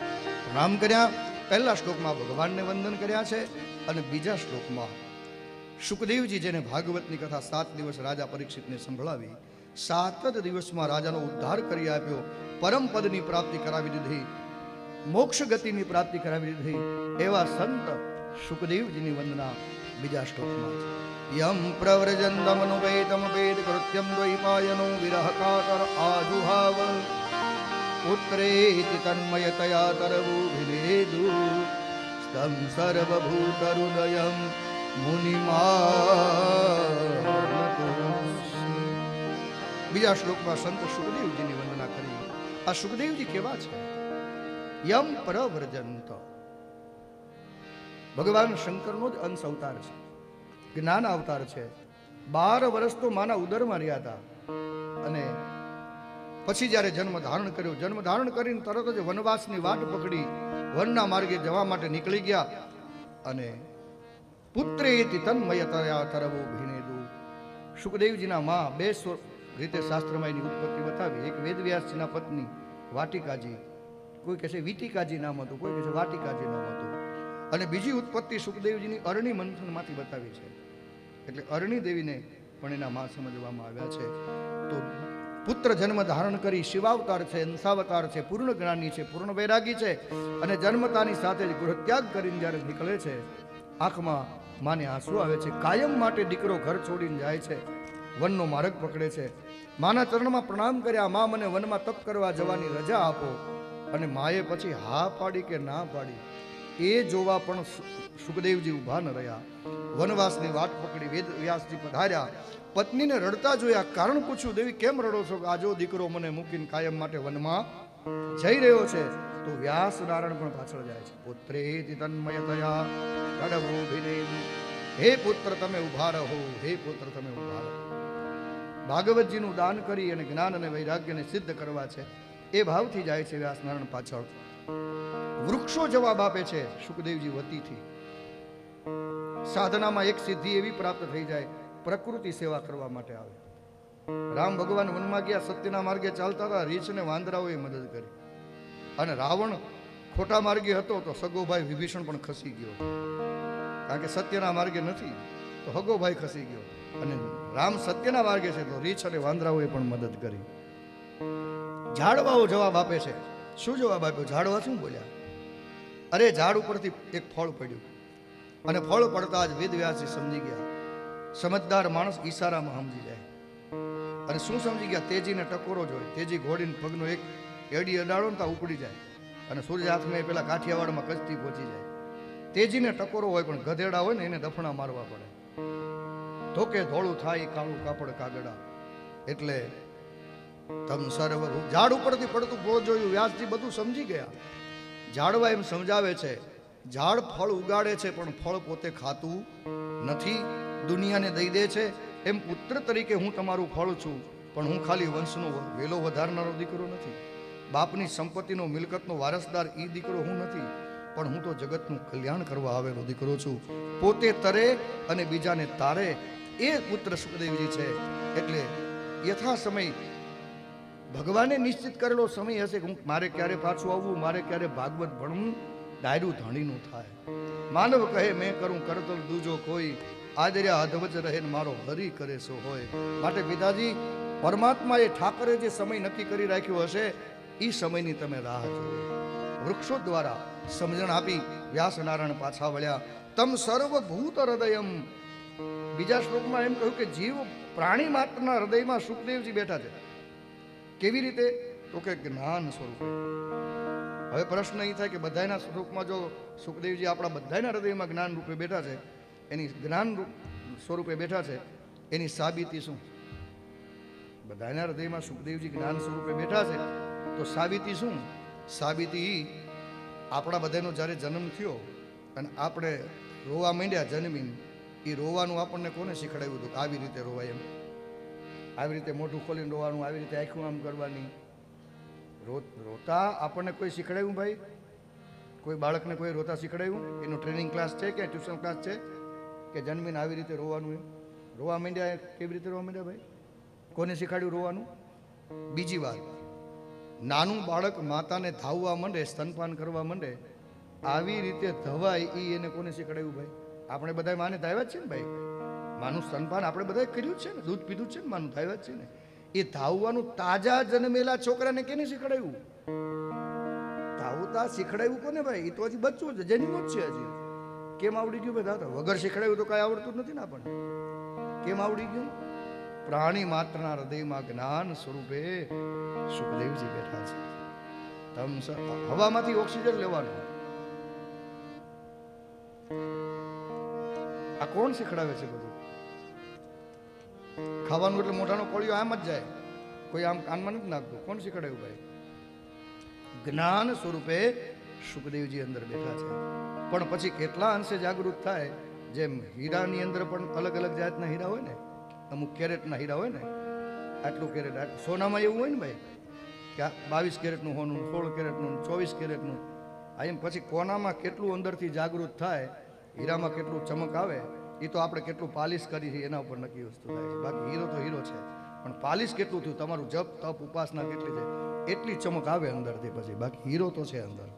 પ્રણામ કર્યા. પહેલા શ્લોકમાં ભગવાનને વંદન કર્યા છે, અને બીજા શ્લોકમાં શુકદેવજી જેને ભાગવતની કથા 7 દિવસ રાજા પરીક્ષિતને સંભળાવી, 7 જ દિવસમાં રાજાનો ઉદ્ધાર કરી આપ્યો, પરમ પદની પ્રાપ્તિ કરાવી દીધી, મોક્ષ ગતિની પ્રાપ્તિ કરાવી દીધી, એવા સંત શુકદેવજીની વંદના બીજા શ્લોકમાં છે. યમ પ્રવ્રજંતમનુપેતમ પેદ કૃત્યમ દ્વૈપાયનો વિરહ કાતર આજુહાવ પુત્રેતિ તન્મયતયા તરવુભિનેદુ સ્તં સર્વભૂતહૃદયમ મુનિમાનતો. બીજા શ્લોકમાં સંત શુકદેવજીની વંદના કરી. આ શુકદેવજી કેવા છે? યમ પ્રવ્રજંત, ભગવાન શંકરનો જ અંશ અવતાર છે, જ્ઞાન અવતાર છે. 12 વર્ષ તો માના ઉદરમાં રહ્યા હતા, અને પછી જ્યારે જન્મ ધારણ કર્યો, જન્મ ધારણ કરીને તરત જ વનવાસની વાટ પકડી વનના માર્ગે જવા માટે નીકળી ગયા. અને પુત્રેતિ તન્મયતયા તરવો ભિનેદુ. શુકદેવજીના માં 2 રીતે શાસ્ત્રમાં એની ઉત્પત્તિ બતાવી. એક વેદવ્યાસજીના પત્ની વાટિકાજી, કોઈ કહે છે વિટિકાજી નામ હતું, કોઈ કહે છે વાટિકાજી નામ હતું. અને બીજી ઉત્પત્તિ શુકદેવજીની અરણી મંથનમાંથી બતાવી છે, એટલે અરણી દેવીને પણ એના માં સમજવામાં આવ્યા છે. તો પુત્ર જન્મ ધારણ કરી શિવાવતાર છે, અંશાવતાર છે, પૂર્ણ જ્ઞાની છે, પૂર્ણ વૈરાગી છે, અને જન્મતાની સાથે જ ગૃહત્યાગ કરીને જ્યારે નીકળે છે, આંખમાં માને આંસુ આવે છે. કાયમ માટે દીકરો ઘર છોડીને જાય છે, વનનો માર્ગ પકડે છે. માના ચરણમાં પ્રણામ કર્યા, મા મને વનમાં તપ કરવા જવાની રજા આપો. અને માએ પછી હા પાડી કે ના પાડી એ જોવા પણ શુકદેવજી ઊભા ન રહ્યા. વનવાસની વાટ પકડી વેદ વ્યાસજી પધાર્યા, પત્નીને રડતા જોયા, કારણ પૂછ્યું, દેવી કેમ રડો છો? આજો દીકરો મને મૂકીને કાયમ માટે વનમાં જઈ રહ્યો છે. તો વ્યાસ નારાયણ પણ પાછળ જાય છે. પુત્રેતિ તન્મયતયા તડવોભિનેદુ. હે પુત્ર તમે ઉભા રહો, હે પુત્ર તમે ઉભા રહો. ભાગવતજીનું દાન કરી અને જ્ઞાન અને વૈરાગ્યને સિદ્ધ કરવા છે, એ ભાવથી જાય છે વ્યાસ નારાયણ પાછળ. વૃક્ષો જવાબ આપે છે શુકદેવજી વતીથી. સાધનામાં એક સિદ્ધિ એવી પ્રાપ્ત થઈ જાય, પ્રકૃતિ સેવા કરવા માટે આવે. રામ ભગવાન વનમાં ગયા, સત્યના માર્ગે ચાલતા હતા, રીછ અને વાંદરાઓએ મદદ કરી. અને રાવણ ખોટા માર્ગે હતો તો સગોભાઈ વિભીષણ પણ ખસી ગયો. કારણ કે સત્યના માર્ગે નથી તો હગો ભાઈ ખસી ગયો, અને રામ સત્યના માર્ગે છે તો રીછ અને વાંદરાઓએ પણ મદદ કરી. ઝાડવાઓ જવાબ આપે છે. શું જવાબ આપ્યો? ઝાડવા શું બોલ્યા? અરે ઝાડ ઉપરથી એક ફળ પડ્યું, અને ફળ પડતા જ વેદવ્યાસજી સમજી ગયા. સમજદાર માણસ ઈશારામાં સમજી જાય. અને શું સમજી ગયા? તેજીને ટકોરો જોઈએ. તેજી ઘોડીને પગનો એક એડી અડાડો ને ત્યાં ઉપડી જાય, અને સૂર્ય હાથમાં પેલા કાઠિયાવાડમાં કચતી પહોંચી જાય. તેજીને ટકોરો હોય, પણ ગધેડા હોય ને એને દફણા મારવા પડે. ધોકે ધોળું થાય કાળું કાપડ કાગડા. એટલે તમ સર્વ ઝાડ ઉપરથી પડતું ફળ જોયું. વ્યાસજી બધું સમજી ગયા. ઝાડવા એમ સમજાવે છે, ઝાડ ફળ ઉગાડે છે પણ ફળ પોતે ખાતું નથી, દુનિયાને દઈ દે છે. એમ પુત્ર તરીકે હું તમારું ફળ છું, પણ હું ખાલી વંશનો વેલો વધારનારો દીકરો નથી. બાપની સંપત્તિનો મિલકતનો વારસદાર એ દીકરો હું નથી, પણ હું તો જગતનું કલ્યાણ કરવા આવેલો દીકરો છું. પોતે તરે અને બીજાને તારે એ પુત્ર સુખદેવજી છે. એટલે યથા સમય ભગવાને નિશ્ચિત કરેલો સમય હશે કે હું મારે ક્યારે પાછું આવવું, મારે ક્યારે ભાગવત ભણવું, ડાયરું ધણીનું થાય. માનવ કહે મેં કરું કરતલ દૂજો કોઈ, આદર્યા અધવજ રહે મારો હરી કરે સો હોય. માટે પિતાજી, પરમાત્માએ ઠાકરે જે સમય નક્કી કરી રાખ્યો હશે એ સમયની તમે રાહ જુઓ. વૃક્ષો દ્વારા સમજણ આપી વ્યાસનારાયણ પાછા વળ્યા. તમ સર્વભૂત હૃદયમ. બીજા શ્લોકમાં એમ કહ્યું કે જીવ પ્રાણી માત્રના હૃદયમાં સુખદેવજી બેઠા છે. કેવી રીતે? તો કે જ્ઞાન સ્વરૂપે. હવે પ્રશ્ન એ થાય કે બધાના સ્વરૂપમાં જો સુખદેવજી આપણા બધાના હૃદયમાં જ્ઞાન રૂપે બેઠા છે, એની જ્ઞાન સ્વરૂપે બેઠા છે, એની સાબિતી શું? બધાના હૃદયમાં સુખદેવજી જ્ઞાન સ્વરૂપે બેઠા છે તો સાબિતી શું? સાબિતી આપણા બધાનો જ્યારે જન્મ થયો અને આપણે રોવા માંડ્યા જન્મીને, એ રોવાનું આપણને કોને શીખડાવ્યું હતું? આવી રીતે રોવાય એમ, આવી રીતે મોઢું ખોલીને રોવાનું, આવી રીતે આંખું આમ કરવાની. રોતા આપણને કોઈ શીખડાવ્યું? ભાઈ, કોઈ બાળકને કોઈ રોતા શીખડાવ્યું? એનો ટ્રેનિંગ ક્લાસ છે કે ટ્યુશન ક્લાસ છે કે જન્મીને આવી રીતે રોવાનું? એમ રોવા માંડ્યા, કેવી રીતે રોવા માંડ્યા ભાઈ? કોને શીખવાડ્યું રોવાનું? બીજી વાત, નાનું બાળક માતાને ધાવવા માંડે, સ્તનપાન કરવા માંડે, આવી રીતે ધવાય એ એને કોને શીખવાડ્યું ભાઈ? આપણે બધા માને ધાવ્યા જ છે ને ભાઈ. માનું સ્તનપાન આપણે બધા કર્યું જ છે ને, દૂધ પીધું જ છે ને, માનું ધાવ્યા જ છે ને. એ ધાવવાનું તાજા જન્મેલા છોકરાને કેને શીખવાડ્યું? ધાવતા શીખવાડ્યું કોને ભાઈ? એ તો હજી બચ્ચું છે, જન્મ્યો જ છે હજી. કેમ આવડી ગયું ભાઈ? ધાવતા વગર શીખવાડ્યું તો કાંઈ આવડતું જ નથી ને આપણને. કેમ આવડી ગયું? પ્રાણી માત્રના હૃદયમાં જ્ઞાન સ્વરૂપે સુખદેવજી બેઠા છે. તમ હવામાંથી ઓક્સિજન લેવાનું. આ કોણ શીખડાવે છે બધું? ખાવાનું એટલે મોઢાનો કોળિયો આમ જ જાય, કોઈ આમ કાનમાં નથી નાખતું. કોણ શીખડાવ્યું ભાઈ? જ્ઞાન સ્વરૂપે સુખદેવજી અંદર બેઠા છે. પણ પછી કેટલા અંશે જાગૃત થાય? જેમ હીરાની અંદર પણ અલગ અલગ જાતના હીરા હોય ને, અમુક કેરેટના હીરા હોય ને, આટલું કેરેટ, સોનામાં એવું હોય ને ભાઈ કે 22 કેરેટનું સોનું, 16 કેરેટનું, 24 કેરેટનું. આ એમ પછી કોનામાં કેટલું અંદરથી જાગૃત થાય, હીરામાં કેટલું ચમક આવે, એ તો આપણે કેટલું પાલિશ કરી છે એના ઉપર નક્કી વસ્તુ થાય છે. બાકી હીરો તો હીરો છે, પણ પાલિશ કેટલું થયું, તમારું જપ તપ ઉપાસના કેટલી છે, એટલી ચમક આવે અંદરથી. પછી બાકી હીરો તો છે અંદર.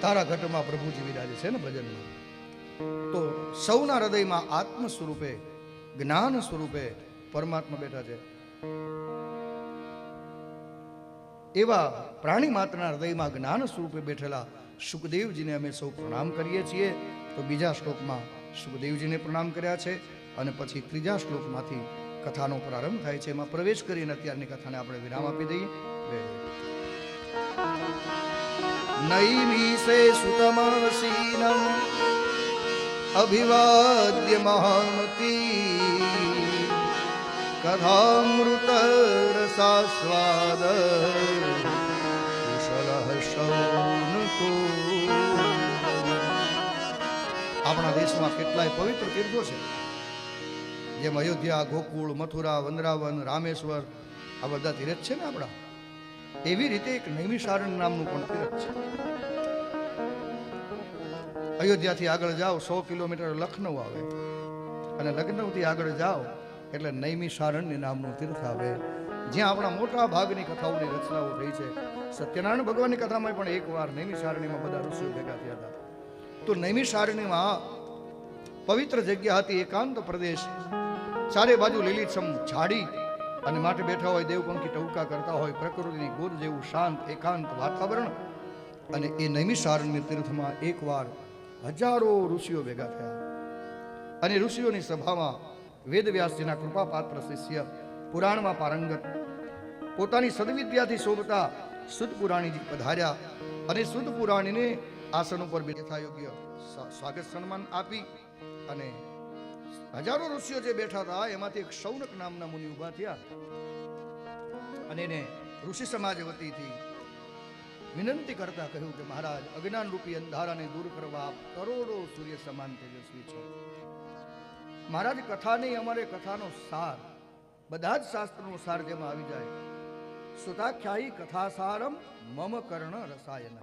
તારા ઘટમાં પ્રભુજી વિરાજે છે ને ભજનમાં. તો સૌના હૃદયમાં આત્મ સ્વરૂપે, જ્ઞાન સ્વરૂપે પરમાત્મા બેઠા છે. એવા પ્રાણી માત્રના હૃદયમાં જ્ઞાન સ્વરૂપે બેઠેલા સુખદેવજીને અમે સૌ પ્રણામ કરીએ છીએ. તો બીજા શ્લોકમાં સુખદેવજીને પ્રણામ કર્યા છે, અને પછી ત્રીજા શ્લોકમાંથી કથાનો પ્રારંભ થાય છે. એમાં પ્રવેશ કરીને અત્યારની કથાને આપણે વિરામ આપી દઈએ. નૈમિષે સુતમાસીનમ અભિવાદ્ય મહામતી કથામૃત રસાસ્વાદ કુશલઃ શૌનકો. આપણા દેશમાં કેટલાય પવિત્ર તીર્થો છે, જેમ અયોધ્યા, ગોકુળ, મથુરા, વંદરાવન, રામેશ્વર, આ બધા તીર્થ છે ને આપણા. એવી રીતે એક નૈમિષારણ્ય નામનું પણ તીર્થ છે. અયોધ્યાથી આગળ જાઓ 100 કિલોમીટર લખનઉ આવે, અને લખનઉથી આગળ જાઓ એટલે નૈમિષારણ્ય નામનું તીર્થ આવે, જ્યાં આપણા મોટા ભાગની કથાઓની રચનાઓ થઈ છે. સત્યનારાયણ ભગવાનની કથામાં પણ એકવાર નૈમિષારણ્યમાં બધા ઋષિઓ ભેગા થયા હતા. તો નૈમિષારણ્યમાં પવિત્ર જગ્યા હતી, એકાંત પ્રદેશ, ચારે બાજુ લીલીછમ ઝાડી અને માટે બેઠા હોય, દેવપંખી ટહુકા કરતા હોય, પ્રકૃતિની ગોદ જેવું શાંત એકાંત વાતાવરણ. અને એ નૈમિષારણ્ય તીર્થમાં એકવાર હજારો ઋષિઓ ભેગા થયા અને ઋષિઓની સભામાં વેદવ્યાસજીના કૃપાપાત્ર શિષ્ય, પુરાણમાં પારંગત, પોતાની સદવિદ્યાથી શોભતા સુદ પુરાણીજી પધાર્યા અને સુદ પુરાણીને આસન ઉપર યથાયોગ્ય સ્વાગત સન્માન આપી અને હજારો ઋષિઓ જે બેઠા હતા એમાંથી એક શૌનક નામના મુનિ ઉભા થયા અને એને ઋષિ સમાજ વતીથી વિનંતી કરતા કહ્યું કે મહારાજ, અજ્ઞાન રૂપી અંધારાને દૂર કરવા આપ કરોડો સૂર્ય સમાન તેજસ્વી છો. મહારાજ, કથા નહીં, અમારે કથાનો સાર, બધા જ શાસ્ત્રનો સાર જેમાં આવી જાય. સુતાખ્યાયી કથાસારમ મમ કર્ણ રસાયન.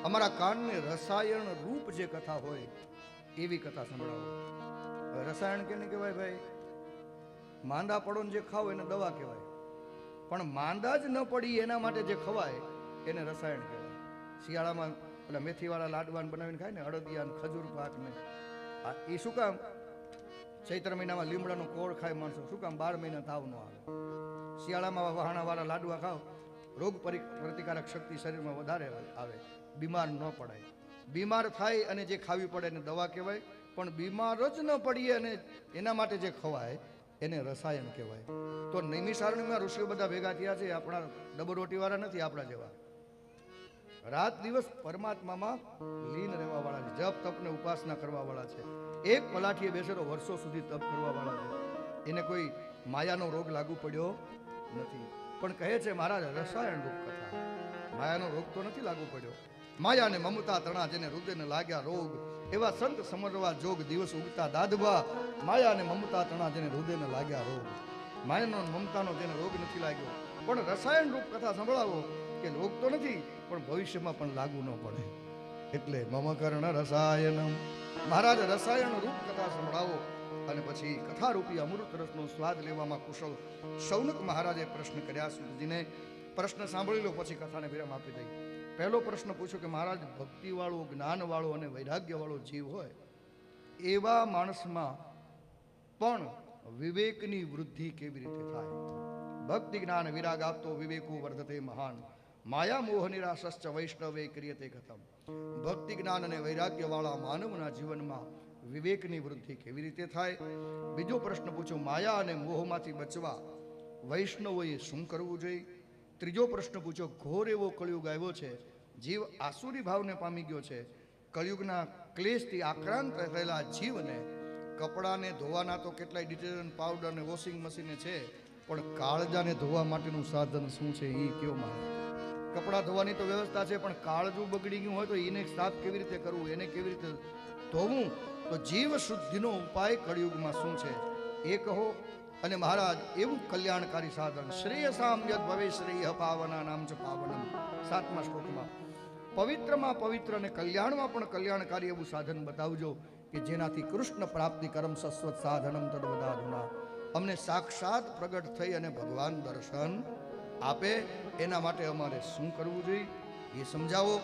અમારા કાનને રસાયણ રૂપ જે કથા હોય એવી કથા સંભળાવો. રસાયણ કેને કહેવાય ભાઈ? માંદા પડો ને જે ખાવ એને દવા કહેવાય, પણ માંદા જ ન પડી એના માટે જે ખવાય એને રસાયણ કહેવાય. શિયાળામાં પેલા મેથીવાળા લાડવાન બનાવીને ખાય ને, અડદિયા ને ખજૂર પાક ને, એ શું કામ? ચૈત્ર મહિનામાં લીમડાનો કોળ ખાય માણસો, શું કામ? 12 મહિના તાવ ન આવે. શિયાળામાં વહાણાવાળા લાડવા ખાવ, રોગ પ્રતિકારક શક્તિ શરીરમાં વધારે આવે, બીમાર ન પડાય. બીમાર થાય અને જે ખાવી પડે એને દવા કહેવાય, પણ બીમાર જ ન પડીએ અને એના માટે જે ખવાય એને રસાયણ કહેવાય. તો નૈમિષારણ્યમાં ઋષિઓ બધા ભેગા થયા છે. આપણા ડબલ રોટીવાળા નથી, આપણા જેવા રાત દિવસ પરમાત્મામાં લીન રહેવા વાળા છે, જપ તપ ને ઉપાસના કરવા વાળા છે. એક પલાઠીએ બેસેલો વર્ષો સુધી તપ કરવા વાળા છે. એને કોઈ માયાનો રોગ લાગુ પડ્યો નથી. પણ કહે છે મહારાજ, રસાયણ રૂપ કથા, માયાનો રોગ તો નથી લાગુ પડ્યો. માયાને મમતા તણા જેને હૃદયને લાગ્યા રોગ, એવા સંત સમરવા જોગ દિવસ ઉગતા દાદબા. માયાને મમતા તણા જેને હૃદયને લાગ્યા રોગ, માયાનો મમતાનો જેને રોગ નથી લાગ્યો. પણ રસાયણ રૂપ કથા સંભળાવો કે રોગ તો નથી પણ ભવિષ્યમાં પણ લાગુ ન પડે. એટલે મમ કર્ણ રસાયનમ. મહારાજ, રસાયણ રૂપ કથા સંભળાવો. અને પછી કથારૂપી અમૃત રસનો સ્વાદ લેવામાં કુશળ શૌનક મહારાજે પ્રશ્ન કર્યા. સુધીને પ્રશ્ન સાંભળી લો, પછી કથાને વિરામ આપી દઈ. પહેલો પ્રશ્ન પૂછ્યો કે મહારાજ, ભક્તિવાળો, જ્ઞાનવાળો અને વૈરાગ્યવાળો જીવ હોય એવા માણસમાં પણ વિવેકની વૃદ્ધિ કેવી રીતે થાય? ભક્તિ જ્ઞાન વિરાગ આપતો વિવેકો વર્ધતે મહાન, માયા મોહ નિરાશશ્ચ વૈષ્ણવે ક્રિયતે કથમ. ભક્તિ જ્ઞાન અને વૈરાગ્યવાળા માનવના જીવનમાં વિવેકની વૃદ્ધિ કેવી રીતે થાય? બીજો પ્રશ્ન પૂછ્યો, માયા અને મોહમાંથી બચવા વૈષ્ણવોએ શું કરવું જોઈએ? ત્રીજો પ્રશ્ન પૂછ્યો, ઘોર એવો કળિયુગ આવ્યો છે, જીવ આસુરી ભાવને પામી ગયો છે. કળિયુગના ક્લેશથી આક્રાંત રહેલા જીવને કપડાને ધોવાના તો કેટલાય ડિટર્જન્ટ પાવડર અને વોશિંગ મશીન છે, પણ કાળજાને ધોવા માટેનું સાધન શું છે એ કયો મારે? કપડાં ધોવાની તો વ્યવસ્થા છે, પણ કાળજું બગડી ગયું હોય તો એને સાફ કેવી રીતે કરવું, એને કેવી રીતે ધોવું? તો જીવ શુદ્ધિનો ઉપાય કળિયુગમાં શું છે એ કહો. અને મહારાજ, એવું કલ્યાણકારી સાધન, શ્રેયસામ યદ ભવે શ્રેય પાવના નામ ચ પાવનમ, 7મા શ્લોકમાં પવિત્રમાં પવિત્ર અને કલ્યાણમાં પણ કલ્યાણકારી એવું સાધન બતાવજો કે જેનાથી કૃષ્ણ પ્રાપ્તિ કરમ સસ્વત સાધનમ તદવદાધુના. અમને સાક્ષાત પ્રગટ થઈ અને ભગવાન દર્શન આપે. એના માટે અમારે શું કરવું જોઈએ એ સમજાવો.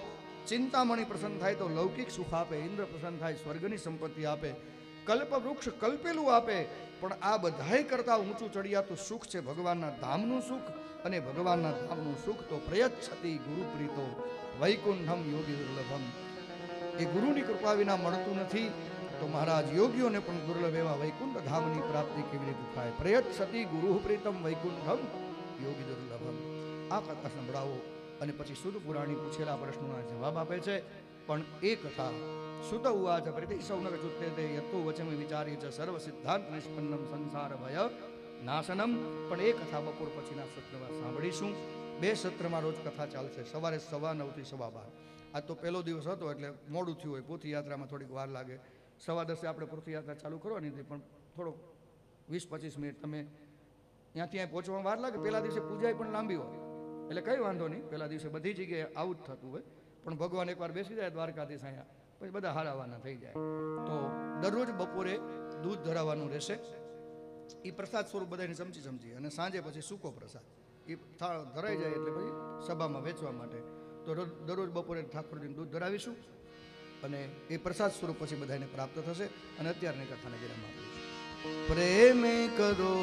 ચિંતામણી પ્રસન્ન થાય તો લૌકિક સુખ આપે, ઇન્દ્ર પ્રસન્ન થાય સ્વર્ગની સંપત્તિ આપે, કલ્પ વૃક્ષ કલ્પેલું આપે. પણ આ બધાય કરતા ઊંચું ચડિયાતું સુખ છે ભગવાનના ધામનું સુખ. અને ભગવાનના ધામનું સુખ તો પ્રયચ્છતિ ગુરુ પ્રીતો વૈકુંઠમ યોગી દુર્લભમ. એ ગુરુની કૃપા વિના મળતું નથી. તો મહારાજ, યોગીઓને પણ દુર્લભ એવા વૈકુંઠ ધામની પ્રાપ્તિ કેવી રીતે થાય? પ્રયચ્છતિ ગુરુ પ્રીતમ વૈકુંઠમ યોગી દુર્લભમ. આ કથા સંભળાવો. અને પછી સુદ પુરાણી પૂછેલા પ્રશ્નોના જવાબ આપે છે. પણ એ કથા સુત ઉવાચ પ્રતિ સૌનક ચુત્તે તે યત્તુ વચમે વિચારી છે સર્વ સિદ્ધાંત નિષ્પન્નમ સંસાર ભય નાશનમ. પણ એ કથા બપોર પછીના સત્રમાં સાંભળીશું. 2 સત્રમાં રોજ કથા ચાલશે, સવારે 9:15 થી 12:30. આ તો પહેલો દિવસ હતો એટલે મોડું થયું હોય, પોથીયાત્રામાં થોડીક વાર લાગે. 10:15 આપણે પોથીયાત્રા ચાલુ કરવાની હતી, પણ થોડોક 20-25 મિનિટ તમે ત્યાંથી અહીં પહોંચવામાં વાર લાગે. પહેલા દિવસે પૂજા પણ લાંબી હોય એટલે કંઈ વાંધો નહીં, પહેલા દિવસે બધી જગ્યાએ આવું જ થતું હોય. પણ ભગવાન એકવાર બેસી જાય દ્વારકાધીશ અહીંયા, પછી બધા હારાવાના થઈ જાય. તો દરરોજ બપોરે દૂધ ધરાવવાનું રહેશે. એ પ્રસાદ સ્વરૂપ બધાને સમજી અને સાંજે પછી સૂકો પ્રસાદ એ ધરાઈ જાય એટલે પછી સભામાં વેચવા માટે. તો દરરોજ બપોરે ઠાકોરજીને દૂધ ધરાવીશું. અને એ પ્રસાદ સ્વરૂપ પછી બધાને પ્રાપ્ત થશે. અને અત્યારની કથાને વિરામ આપીશું. પ્રેમે કરો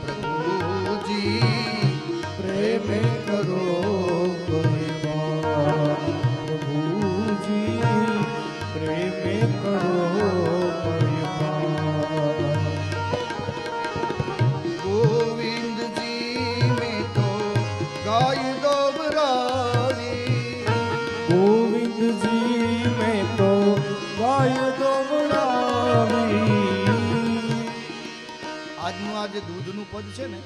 પ્રભુજી, પ્રેમે કરો પરિવાર પ્રભુજી, પ્રેમે કરો પરિવાર. ગોવિંદજી મેં તો ગાય દોબરાવી, ગોવિંદજી મેં તો ગાય દોવડાવી. આજનું આ જે દૂધનું પદ છે ને,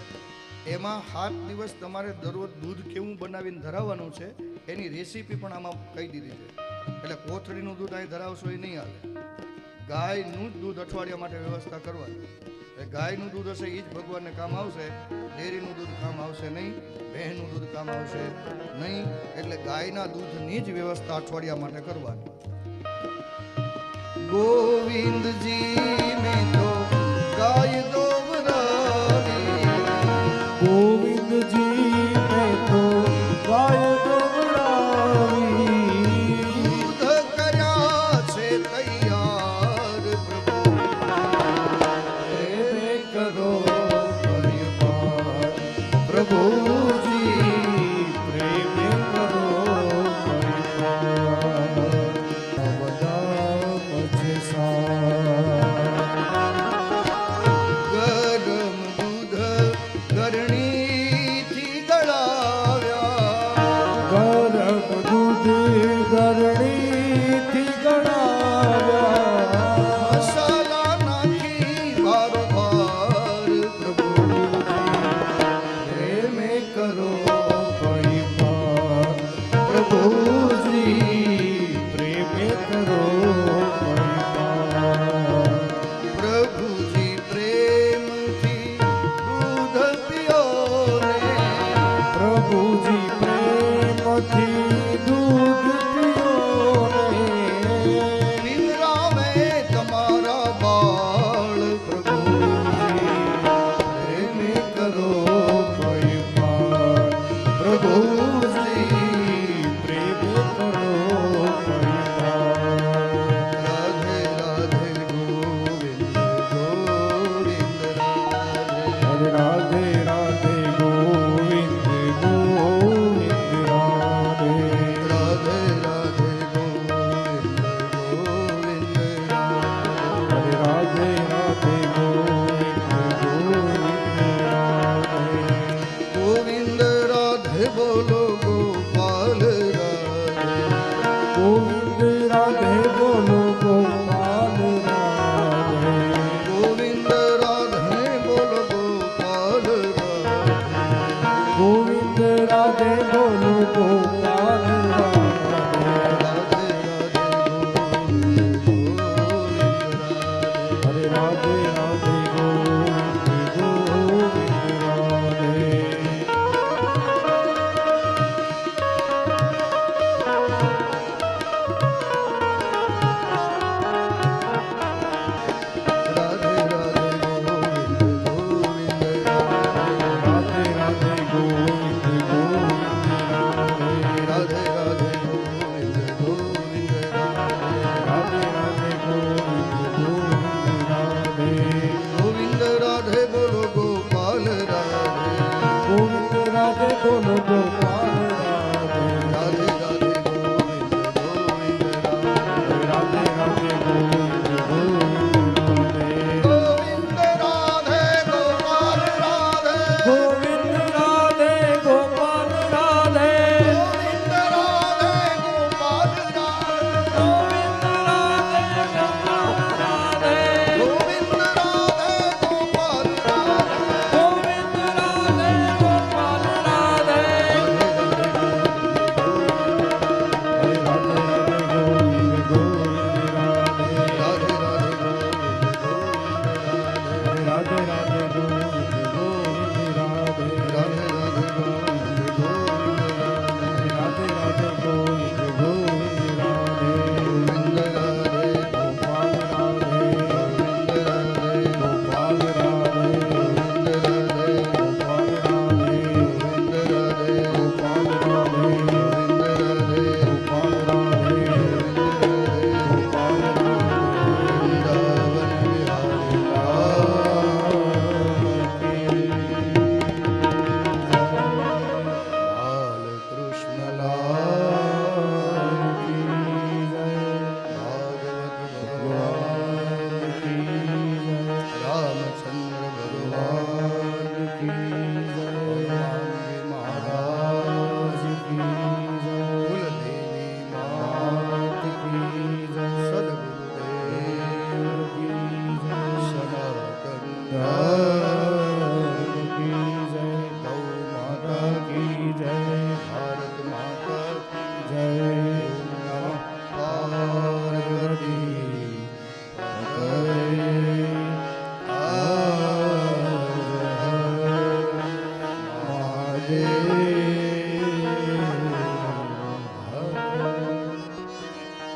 એમાં 7 દિવસ તમારે દરરોજ દૂધ કેવું બનાવીને ધરાવવાનું છે એની રેસીપી પણ આમાં કહી દીધી છે. એટલે કોથળીનું દૂધ અહીં ધરાવશો એ નહીં આવે. ગાયનું જ દૂધ અઠવાડિયા માટે વ્યવસ્થા કરવાની. એટલે ગાયનું દૂધ હશે એ જ ભગવાનને કામ આવશે. ડેરીનું દૂધ કામ આવશે નહીં, ભેંસનું દૂધ કામ આવશે નહીં. એટલે ગાયના દૂધની જ વ્યવસ્થા અઠવાડિયા માટે કરવાની. ગોવિંદજી મેં તો ગાય દોવરાવી, ગોવિંદજી મેં તો ગાય દોવડાવી. દૂધ કર્યા છે તૈયાર પ્રભુ, પ્રેમે કરો પરિવાર પ્રભુજી, પ્રેમે કરો પરિવાર. બધા મજે ગરમ દૂધ ગરણીથી ગળાવ્યા, ગરમ દૂધ ગરણીથી ગણાવ્યા. મસાલા નાખી બારોબાર પ્રભુ, પ્રેમે કરો પરિવાર પ્રભુજી, પ્રેમે કરો પરિવાર. પ્રભુજી પ્રેમથી દૂધ પીઓ ને, પ્રભુજી પ્રેમથી દૂધ પીઓ ને. પીવરાવે તમારા બાળ પ્રભુ, પ્રેમે કરો પરિવાર પ્રભુજી, પ્રેમે કરો પરિવાર. રાધે રાધે ગોવિંદ ગોવિંદ રાધે, રાધે રાધે ગોવિંદ ગોવિંદ રાધે. રાધે રાધે ગોવિંદ ગોવિંદ રાધે, રાધે રાધે ગોવિંદ ગોવિંદ રાધે. ગોવિંદ રાધે બોલો ગોપાલ રાધે, ગોવિંદ રાધે બોલો ગોપાલ રાધે. ગોવિંદ રાધે બોલો ગોપાલ રાધે, ગોવિંદ રાધે બોલો ગોપાલ રાધે. રાધે રાધે ગોવિંદ ગોવિંદ રાધે. હરે રાધે રાધે ગોવિંદ ગોવિંદ રાધે. રાધે રાધે ગોવિંદ ગોવિંદ રાધે, રાધે રાધે ગોવિંદ ગોવિંદ રાધે. રાધે રાધે ગોવિંદ ગોવિંદ રાધે, રાધે રાધે ગોવિંદ ગોવિંદ રાધે. ગોવિંદ રાધે બોલો ગોપાલ રાધે, ગોવિંદ રાધે બોલો ગોપાલ રાધે. રાધે રાધે ગોવિંદ ગોવિંદ રાધે, રાધે રાધે ગોવિંદ ગોવિંદ રાધે. ગોવિંદ રાધે ગોપાલ રાધે, ગોવિંદ રાધે ગોપાલ રાધે. ગોવિંદ રાધે ગોપાલ રાધે, ગોવિંદ રાધે ગોપાલ રાધે. ગોવિંદ રાધે ગોપાલ રાધે, ગોવિંદ રાધે ગોપાલ રાધે.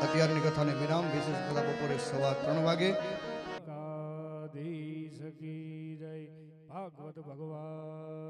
અત્યારની કથાને વિરામ વિશેષ કથા બપોરે 3:15 વાગે દ્વારકાધીશ કી જય ભાગવત ભગવાન